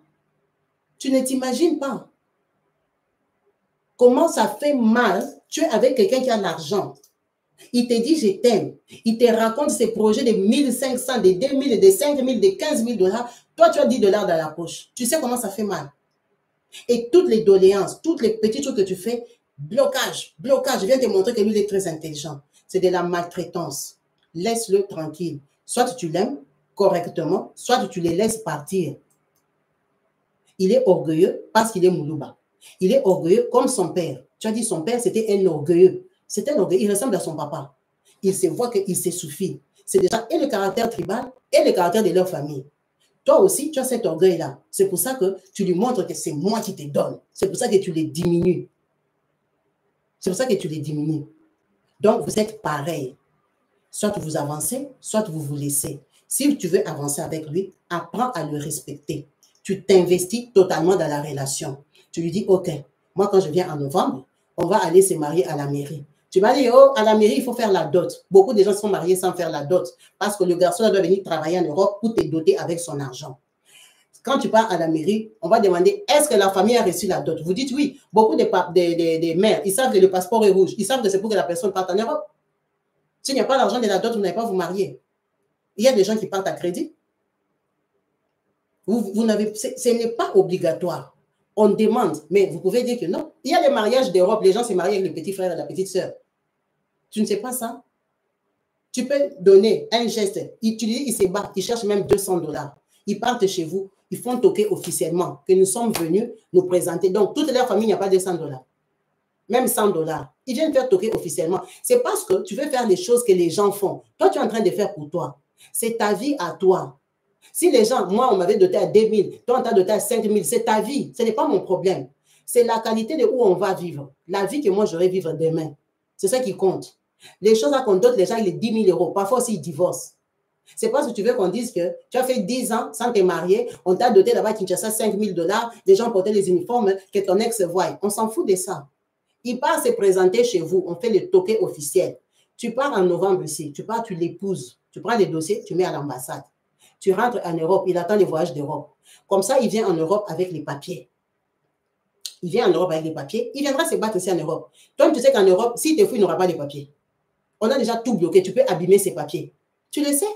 Tu ne t'imagines pas comment ça fait mal. Tu es avec quelqu'un qui a l'argent. Il te dit je t'aime. Il te raconte ses projets de 1500, de 2000, de 5000, de 15 000 $. Toi, tu as 10 $ dans la poche. Tu sais comment ça fait mal. Et toutes les doléances, toutes les petits trucs que tu fais, blocage, blocage. Je viens te montrer que lui, il est très intelligent. C'est de la maltraitance. Laisse-le tranquille. Soit tu l'aimes correctement, soit tu les laisses partir. Il est orgueilleux parce qu'il est Moulouba. Il est orgueilleux comme son père. Tu as dit son père, c'était un orgueilleux. C'est un orgueilleux. Il ressemble à son papa. Il se voit qu'il se suffit. C'est déjà et le caractère tribal et le caractère de leur famille. Toi aussi, tu as cet orgueil-là. C'est pour ça que tu lui montres que c'est moi qui te donne. C'est pour ça que tu les diminues. C'est pour ça que tu les diminues. Donc, vous êtes pareil. Soit vous avancez, soit vous vous laissez. Si tu veux avancer avec lui, apprends à le respecter. Tu t'investis totalement dans la relation. Tu lui dis, OK, moi quand je viens en novembre, on va aller se marier à la mairie. Tu vas dire, oh, à la mairie, il faut faire la dot. Beaucoup de gens sont mariés sans faire la dot parce que le garçon doit venir travailler en Europe pour te doter avec son argent. Quand tu pars à la mairie, on va demander, est-ce que la famille a reçu la dot? Vous dites oui. Beaucoup des mères, ils savent que le passeport est rouge. Ils savent que c'est pour que la personne parte en Europe. S'il n'y a pas l'argent de la dot, vous n'allez pas vous marier. Il y a des gens qui partent à crédit. Ce n'est pas obligatoire. On demande, mais vous pouvez dire que non. Il y a des mariages d'Europe, les gens se marient avec le petit frère et la petite sœur. Tu ne sais pas ça? Tu peux donner un geste. Tu dis, il se bat, il cherche même 200 $. Ils partent chez vous, ils font toquer officiellement que nous sommes venus nous présenter. Donc, toute leur famille, il n'y a pas 200 $. Même 100 $. Ils viennent faire toquer officiellement. C'est parce que tu veux faire les choses que les gens font. Toi, tu es en train de faire pour toi. C'est ta vie à toi. Si les gens, moi, on m'avait doté à 2 000, toi, on t'a doté à 5 000, c'est ta vie. Ce n'est pas mon problème. C'est la qualité de où on va vivre. La vie que moi, j'aurai vivre demain. C'est ça qui compte. Les choses qu'on dote les gens, il est 10 000 €. Parfois aussi, ils divorcent. C'est parce que tu veux qu'on dise que tu as fait 10 ans sans te marier, on t'a doté là-bas à Kinshasa 5 000 $, les gens portaient les uniformes, que ton ex voie. On s'en fout de ça. Il part se présenter chez vous, on fait le toquet officiel. Tu pars en novembre ici, tu pars, tu l'épouses, tu prends les dossiers, tu mets à l'ambassade. Tu rentres en Europe, il attend les voyages d'Europe. Comme ça, il vient en Europe avec les papiers. Il vient en Europe avec les papiers, il viendra se battre ici en Europe. Toi, tu sais qu'en Europe, s'il te fout, il n'aura pas les papiers. On a déjà tout bloqué, tu peux abîmer ses papiers. Tu le sais?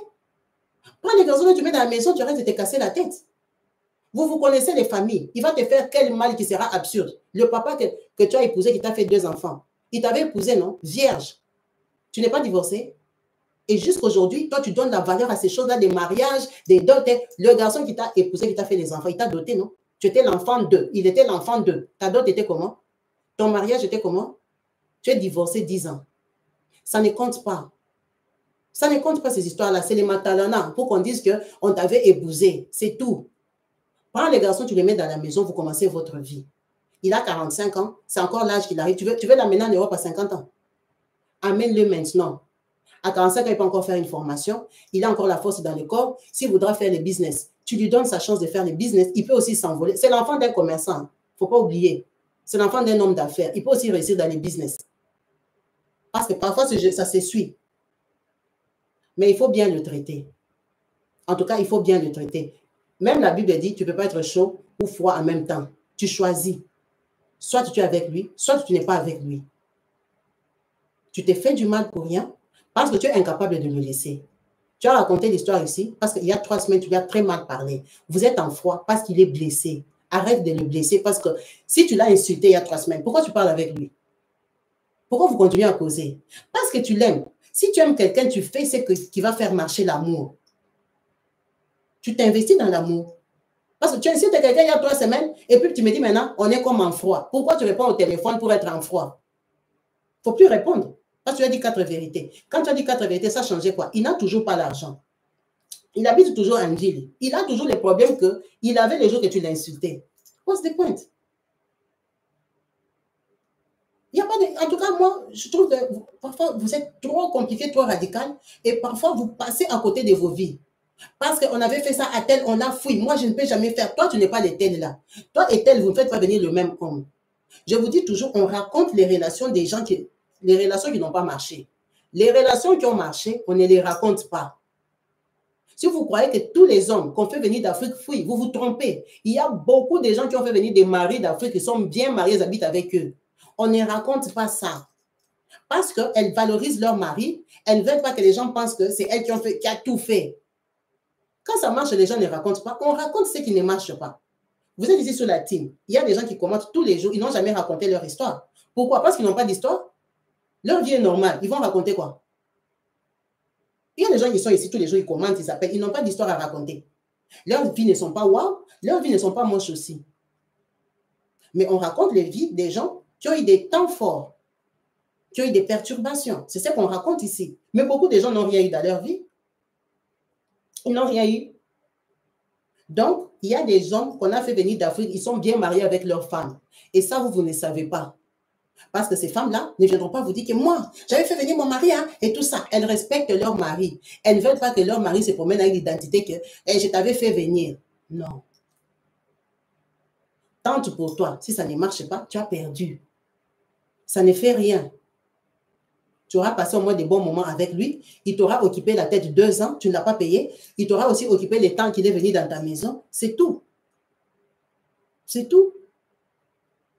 Prends les garçons, tu mets dans la maison, tu restes de te casser la tête. Vous vous connaissez les familles. Il va te faire quel mal qui sera absurde. Le papa que tu as épousé, qui t'a fait 2 enfants, il t'avait épousé, non? Vierge. Tu n'es pas divorcé. Et jusqu'aujourd'hui, toi, tu donnes la valeur à ces choses-là, des mariages, des dots. Le garçon qui t'a épousé, qui t'a fait les enfants, il t'a doté, non? Tu étais l'enfant d'eux. Il était l'enfant d'eux. Ta dot était comment? Ton mariage était comment? Tu es divorcé 10 ans. Ça ne compte pas. Ça ne compte pas ces histoires-là. C'est les matalana pour qu'on dise qu'on t'avait épousé. C'est tout. Prends les garçons, tu les mets dans la maison, vous commencez votre vie. Il a 45 ans, c'est encore l'âge qu'il arrive. Tu veux l'amener en Europe à 50 ans. Amène-le maintenant. À 45 ans, il peut encore faire une formation. Il a encore la force dans le corps. S'il voudra faire le business, tu lui donnes sa chance de faire le business. Il peut aussi s'envoler. C'est l'enfant d'un commerçant. Il ne faut pas oublier. C'est l'enfant d'un homme d'affaires. Il peut aussi réussir dans les business. Parce que parfois, ça s'essuie. Mais il faut bien le traiter. En tout cas, il faut bien le traiter. Même la Bible dit, tu ne peux pas être chaud ou froid en même temps. Tu choisis. Soit tu es avec lui, soit tu n'es pas avec lui. Tu t'es fait du mal pour rien parce que tu es incapable de le laisser. Tu as raconté l'histoire ici parce qu'il y a 3 semaines, tu lui as très mal parlé. Vous êtes en froid parce qu'il est blessé. Arrête de le blesser parce que si tu l'as insulté il y a 3 semaines, pourquoi tu parles avec lui? Pourquoi vous continuez à causer? Parce que tu l'aimes. Si tu aimes quelqu'un, tu fais ce qui va faire marcher l'amour. Tu t'investis dans l'amour. Parce que tu insultes quelqu'un il y a 3 semaines et puis tu me dis maintenant, on est comme en froid. Pourquoi tu réponds au téléphone pour être en froid? Il ne faut plus répondre. Parce que tu as dit 4 vérités. Quand tu as dit 4 vérités, ça changeait quoi? Il n'a toujours pas l'argent. Il habite toujours en ville. Il a toujours les problèmes qu'il avait les jours que tu l'as insulté. What's the point? Il y a pas de... En tout cas, moi, je trouve que parfois, vous êtes trop compliqué, trop radical, et parfois, vous passez à côté de vos vies. Parce qu'on avait fait ça à tel, on a fouillé. Moi, je ne peux jamais faire. Toi, tu n'es pas les tels là. Toi et tel, vous ne faites pas venir le même homme. Je vous dis toujours, on raconte les relations des gens les relations qui n'ont pas marché. Les relations qui ont marché, on ne les raconte pas. Si vous croyez que tous les hommes qu'on fait venir d'Afrique fuient, vous vous trompez. Il y a beaucoup de gens qui ont fait venir des maris d'Afrique qui sont bien mariés, ils habitent avec eux. On ne raconte pas ça. Parce qu'elles valorisent leur mari, elles ne veulent pas que les gens pensent que c'est elle qui a tout fait. Quand ça marche, les gens ne racontent pas. On raconte ce qui ne marche pas. Vous êtes ici sur la team. Il y a des gens qui commentent tous les jours. Ils n'ont jamais raconté leur histoire. Pourquoi? Parce qu'ils n'ont pas d'histoire. Leur vie est normale. Ils vont raconter quoi? Il y a des gens qui sont ici tous les jours, ils commentent, ils s'appellent. Ils n'ont pas d'histoire à raconter. Leurs vies ne sont pas waouh. Leurs vies ne sont pas moches aussi. Mais on raconte les vies des gens qui ont eu des temps forts, qui ont eu des perturbations. C'est ce qu'on raconte ici. Mais beaucoup de gens n'ont rien eu dans leur vie. Ils n'ont rien eu. Donc, il y a des hommes qu'on a fait venir d'Afrique, ils sont bien mariés avec leurs femmes. Et ça, vous ne savez pas. Parce que ces femmes-là ne viendront pas vous dire que moi, j'avais fait venir mon mari hein, et tout ça. Elles respectent leur mari. Elles ne veulent pas que leur mari se promène avec l'identité que hey, je t'avais fait venir. Non. Tente pour toi. Si ça ne marche pas, tu as perdu. Ça ne fait rien. Tu auras passé au moins des bons moments avec lui. Il t'aura occupé la tête 2 ans. Tu ne l'as pas payé. Il t'aura aussi occupé le temps qu'il est venu dans ta maison. C'est tout. C'est tout.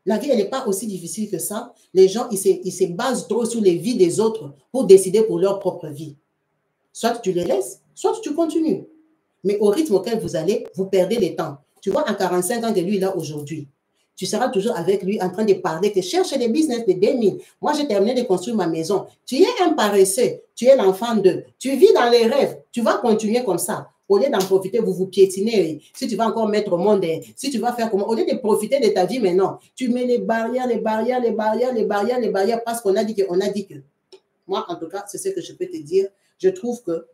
La vie, elle n'est pas aussi difficile que ça. Les gens, ils se basent trop sur les vies des autres pour décider pour leur propre vie. Soit tu les laisses, soit tu continues. Mais au rythme auquel vous allez, vous perdez le temps. Tu vois, à 45 ans que lui, là, aujourd'hui, tu seras toujours avec lui en train de parler, que cherche des business de 2000. Moi, j'ai terminé de construire ma maison. Tu es un paresseux, tu es l'enfant d'eux. Tu vis dans les rêves. Tu vas continuer comme ça. Au lieu d'en profiter, vous vous piétinez. Si tu vas encore mettre au monde, si tu vas faire comment, au lieu de profiter de ta vie maintenant, tu mets les barrières, parce qu'on a dit que. Moi, en tout cas, c'est ce que je peux te dire. Je trouve que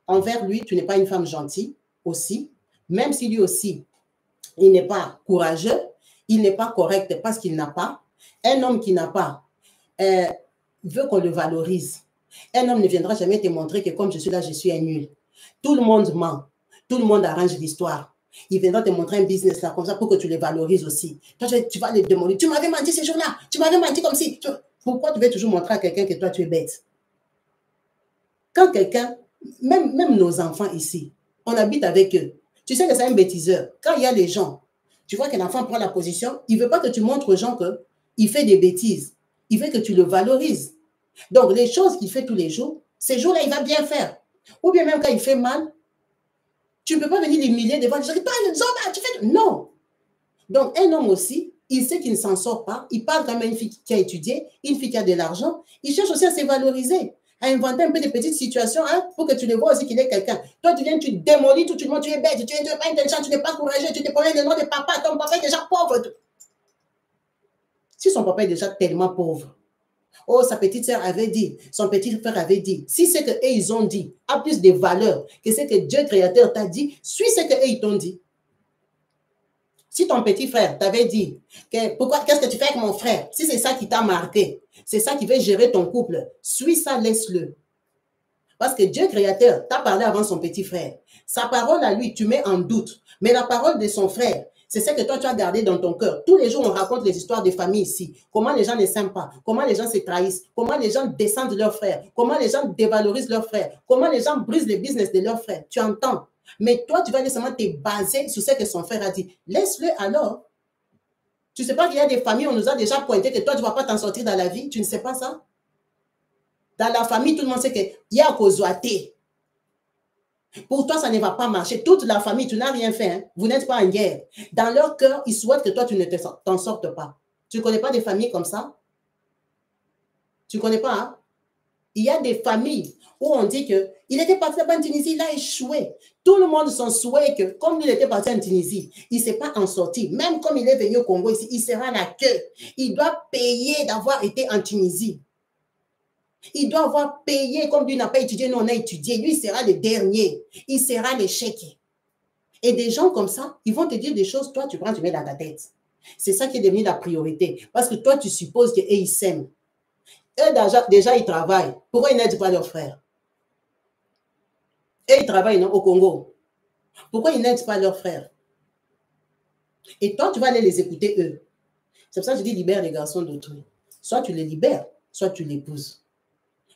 envers lui, tu n'es pas une femme gentille aussi, même si lui aussi, il n'est pas courageux, il n'est pas correct parce qu'il n'a pas. Un homme qui n'a pas veut qu'on le valorise. Un homme ne viendra jamais te montrer que comme je suis là, je suis un nul. Tout le monde ment. Tout le monde arrange l'histoire. Il viendra te montrer un business là comme ça pour que tu le valorises aussi. Toi, tu vas le demander. Tu m'avais menti ce jour-là. Tu m'avais menti comme si. Pourquoi tu veux toujours montrer à quelqu'un que toi, tu es bête? Quand quelqu'un, même nos enfants ici, on habite avec eux. Tu sais que c'est un bêtiseur. Quand il y a les gens, tu vois que l'enfant prend la position, il ne veut pas que tu montres aux gens qu'il fait des bêtises. Il veut que tu le valorises. Donc, les choses qu'il fait tous les jours, ces jours-là, il va bien faire. Ou bien même quand il fait mal, Tu ne peux pas venir l'humilier devant les gens. Toi, tu fais... Non. Donc, un homme aussi, il sait qu'il ne s'en sort pas. Il parle comme une fille qui a étudié, une fille qui a de l'argent. Il cherche aussi à se valoriser, à inventer un peu de petites situations hein, pour que tu le vois aussi qu'il est quelqu'un. Toi, tu viens, tu démolis tout le monde, tu es bête, tu n'es pas intelligent, tu n'es pas courageux, tu te prends le nom de papa, ton papa est déjà pauvre. Si son papa est déjà tellement pauvre, oh, sa petite sœur avait dit, son petit frère avait dit, si ce qu'eux ils ont dit a plus de valeur que ce que Dieu créateur t'a dit, suis ce qu'eux ils t'ont dit. Si ton petit frère t'avait dit, qu'est-ce que tu fais avec mon frère? Si c'est ça qui t'a marqué, c'est ça qui veut gérer ton couple, suis ça, laisse-le. Parce que Dieu créateur t'a parlé avant son petit frère. Sa parole à lui, tu mets en doute. Mais la parole de son frère, c'est ce que toi, tu as gardé dans ton cœur. Tous les jours, on raconte les histoires des familles ici. Comment les gens ne s'aiment pas. Comment les gens se trahissent. Comment les gens descendent leurs frères. Comment les gens dévalorisent leurs frères. Comment les gens brisent les business de leurs frères. Tu entends. Mais toi, tu vas nécessairement te baser sur ce que son frère a dit. Laisse-le alors. Tu ne sais pas qu'il y a des familles, on nous a déjà pointé que toi, tu ne vas pas t'en sortir dans la vie. Tu ne sais pas ça? Dans la famille, tout le monde sait qu'il y a causoité. Pour toi, ça ne va pas marcher. Toute la famille, tu n'as rien fait. Hein? Vous n'êtes pas en guerre. Dans leur cœur, ils souhaitent que toi, tu ne t'en sortes pas. Tu ne connais pas des familles comme ça? Tu ne connais pas, hein? Il y a des familles où on dit qu'il était parti en Tunisie, il a échoué. Tout le monde s'en souhaite que, comme il était parti en Tunisie, il ne s'est pas en sorti. Même comme il est venu au Congo ici, il sera à la queue. Il doit payer d'avoir été en Tunisie. Il doit avoir payé, comme lui n'a pas étudié, nous on a étudié. Lui, il sera le dernier. Il sera l'échec. Et des gens comme ça, ils vont te dire des choses, toi, tu prends, tu mets dans ta tête. C'est ça qui est devenu la priorité. Parce que toi, tu supposes qu'ils s'aiment. Eux, déjà, ils travaillent. Pourquoi ils n'aident pas leurs frères? Eux, ils travaillent non, au Congo. Pourquoi ils n'aident pas leurs frères? Et toi, tu vas aller les écouter, eux. C'est pour ça que je dis libère les garçons d'autrui. Soit tu les libères, soit tu l'épouses.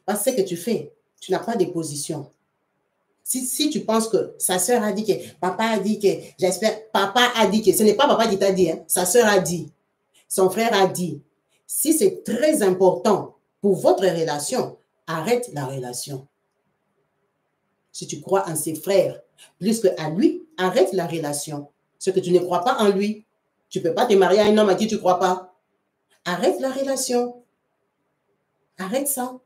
Parce que ce que tu fais, tu n'as pas de position. Si tu penses que sa sœur a dit que, papa a dit que, j'espère, papa a dit que, ce n'est pas papa qui t'a dit, hein, sa sœur a dit, son frère a dit. Si c'est très important pour votre relation, arrête la relation. Si tu crois en ses frères plus qu'à lui, arrête la relation. Ce que tu ne crois pas en lui, tu ne peux pas te marier à un homme à qui tu ne crois pas. Arrête la relation. Arrête ça.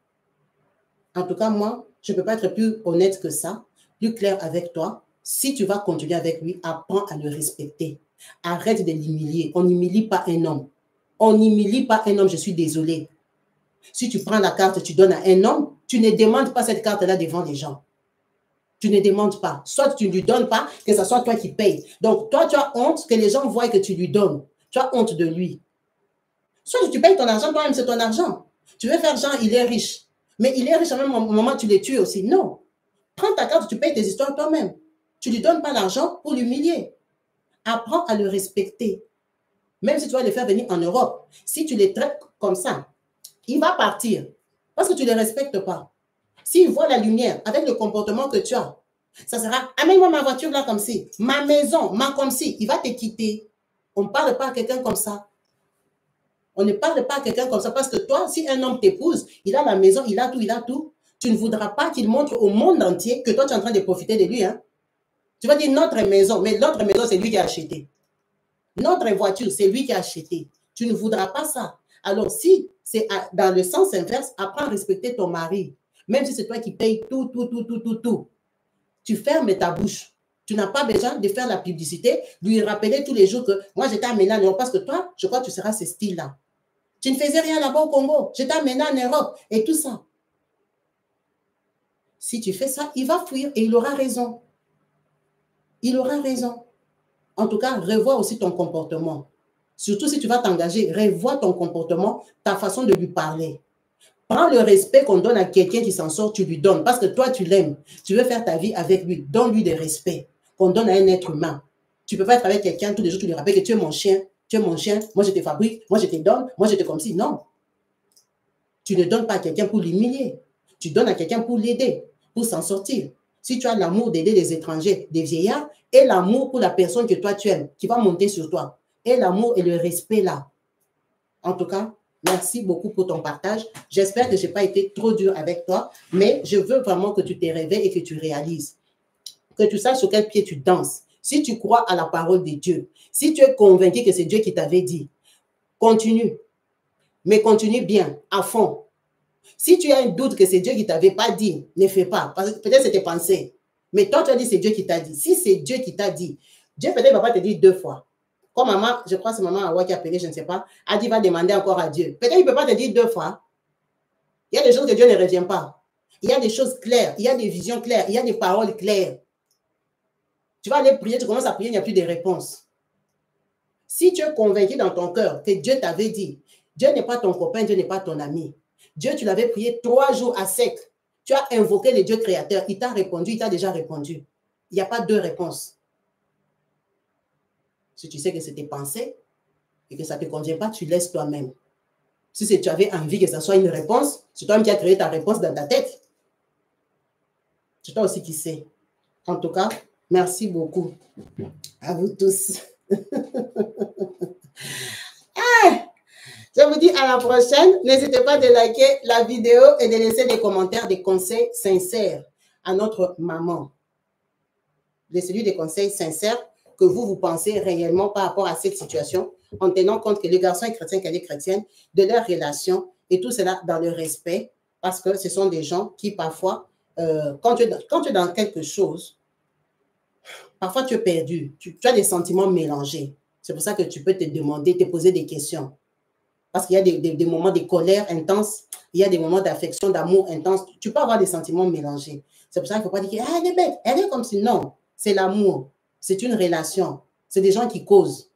En tout cas, moi, je ne peux pas être plus honnête que ça, plus clair avec toi. Si tu vas continuer avec lui, apprends à le respecter. Arrête de l'humilier. On n'humilie pas un homme. On n'humilie pas un homme, je suis désolée. Si tu prends la carte, tu donnes à un homme, tu ne demandes pas cette carte-là devant les gens. Tu ne demandes pas. Soit tu ne lui donnes pas, que ce soit toi qui payes. Donc, toi, tu as honte que les gens voient que tu lui donnes. Tu as honte de lui. Soit tu payes ton argent, toi-même, c'est ton argent. Tu veux faire genre, il est riche. Mais il est riche, au même moment, tu les tues aussi. Non. Prends ta carte, tu payes tes histoires toi-même. Tu ne lui donnes pas l'argent pour l'humilier. Apprends à le respecter. Même si tu vas le faire venir en Europe, si tu les traites comme ça, il va partir. Parce que tu ne les respectes pas. S'il voit la lumière avec le comportement que tu as, ça sera, amène-moi ma voiture là comme ci, ma maison, ma comme ci, il va te quitter. On ne parle pas à quelqu'un comme ça. On ne parle pas à quelqu'un comme ça parce que toi, si un homme t'épouse, il a la maison, il a tout, tu ne voudras pas qu'il montre au monde entier que toi, tu es en train de profiter de lui. Hein? Tu vas dire notre maison, mais notre maison, c'est lui qui a acheté. Notre voiture, c'est lui qui a acheté. Tu ne voudras pas ça. Alors, si c'est dans le sens inverse, apprends à respecter ton mari. Même si c'est toi qui payes tout. Tu fermes ta bouche. Tu n'as pas besoin de faire la publicité, lui rappeler tous les jours que moi, je t'ai amené en Europe parce que toi, je crois que tu seras ce style-là. Tu ne faisais rien là-bas au Congo. Je t'ai amené en Europe et tout ça. Si tu fais ça, il va fuir et il aura raison. Il aura raison. En tout cas, revois aussi ton comportement. Surtout si tu vas t'engager, revois ton comportement, ta façon de lui parler. Prends le respect qu'on donne à quelqu'un qui s'en sort, tu lui donnes. Parce que toi, tu l'aimes. Tu veux faire ta vie avec lui. Donne-lui des respects qu'on donne à un être humain. Tu ne peux pas être avec quelqu'un, tous les jours, tu lui rappelles que tu es mon chien. Tu es mon chien, moi je te fabrique, moi je te donne, moi je te comme si. Non. Tu ne donnes pas à quelqu'un pour l'humilier. Tu donnes à quelqu'un pour l'aider, pour s'en sortir. Si tu as l'amour d'aider les étrangers, des vieillards, et l'amour pour la personne que toi tu aimes, qui va monter sur toi. Et l'amour et le respect là. En tout cas, merci beaucoup pour ton partage. J'espère que je n'ai pas été trop dur avec toi, mais je veux vraiment que tu te réveilles et que tu réalises que tu saches sur quel pied tu danses. Si tu crois à la parole de Dieu, si tu es convaincu que c'est Dieu qui t'avait dit, continue. Mais continue bien, à fond. Si tu as un doute que c'est Dieu qui ne t'avait pas dit, ne fais pas. Parce que peut-être c'est tes pensées. Mais toi, tu as dit c'est Dieu qui t'a dit. Si c'est Dieu qui t'a dit, Dieu peut-être ne va pas te dire 2 fois. Comme maman, je crois que c'est maman Awa qui a appelé, je ne sais pas, a dit va demander encore à Dieu. Peut-être il ne peut pas te dire 2 fois. Il y a des choses que Dieu ne revient pas. Il y a des choses claires, il y a des visions claires, il y a des paroles claires. Tu vas aller prier, tu commences à prier, il n'y a plus de réponse. Si tu es convaincu dans ton cœur que Dieu t'avait dit, Dieu n'est pas ton copain, Dieu n'est pas ton ami. Dieu, tu l'avais prié 3 jours à sec. Tu as invoqué le Dieu créateur. Il t'a répondu, il t'a déjà répondu. Il n'y a pas 2 réponses. Si tu sais que c'est tes pensées et que ça ne te convient pas, tu laisses toi-même. Si tu avais envie que ça soit une réponse, c'est toi-même qui as créé ta réponse dans ta tête. C'est toi aussi qui sais. En tout cas, merci beaucoup à vous tous. Je vous dis à la prochaine. N'hésitez pas de liker la vidéo et de laisser des commentaires, des conseils sincères à notre maman. Laissez-lui des conseils sincères que vous pensez réellement par rapport à cette situation, en tenant compte que le garçon est chrétien, qu'elle est chrétienne, de leur relation et tout cela dans le respect, parce que ce sont des gens qui parfois, quand tu es dans quelque chose, parfois tu es perdu, tu as des sentiments mélangés. C'est pour ça que tu peux te demander, te poser des questions. Parce qu'il y a des moments de colère intense, il y a des moments d'affection, d'amour intense. Tu peux avoir des sentiments mélangés. C'est pour ça qu'il ne faut pas dire ah, elle est bête, elle est comme si. Non, c'est l'amour, c'est une relation. C'est des gens qui causent.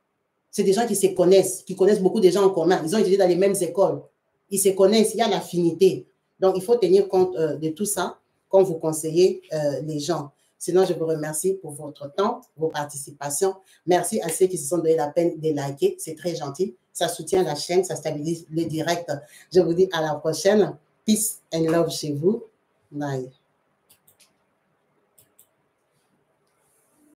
C'est des gens qui se connaissent, qui connaissent beaucoup de gens en commun. Ils ont étudié dans les mêmes écoles. Ils se connaissent, il y a l'affinité. Donc, il faut tenir compte de tout ça quand vous conseillez les gens. Sinon, je vous remercie pour votre temps, vos participations. Merci à ceux qui se sont donné la peine de liker. C'est très gentil. Ça soutient la chaîne, ça stabilise le direct. Je vous dis à la prochaine. Peace and love chez vous. Bye.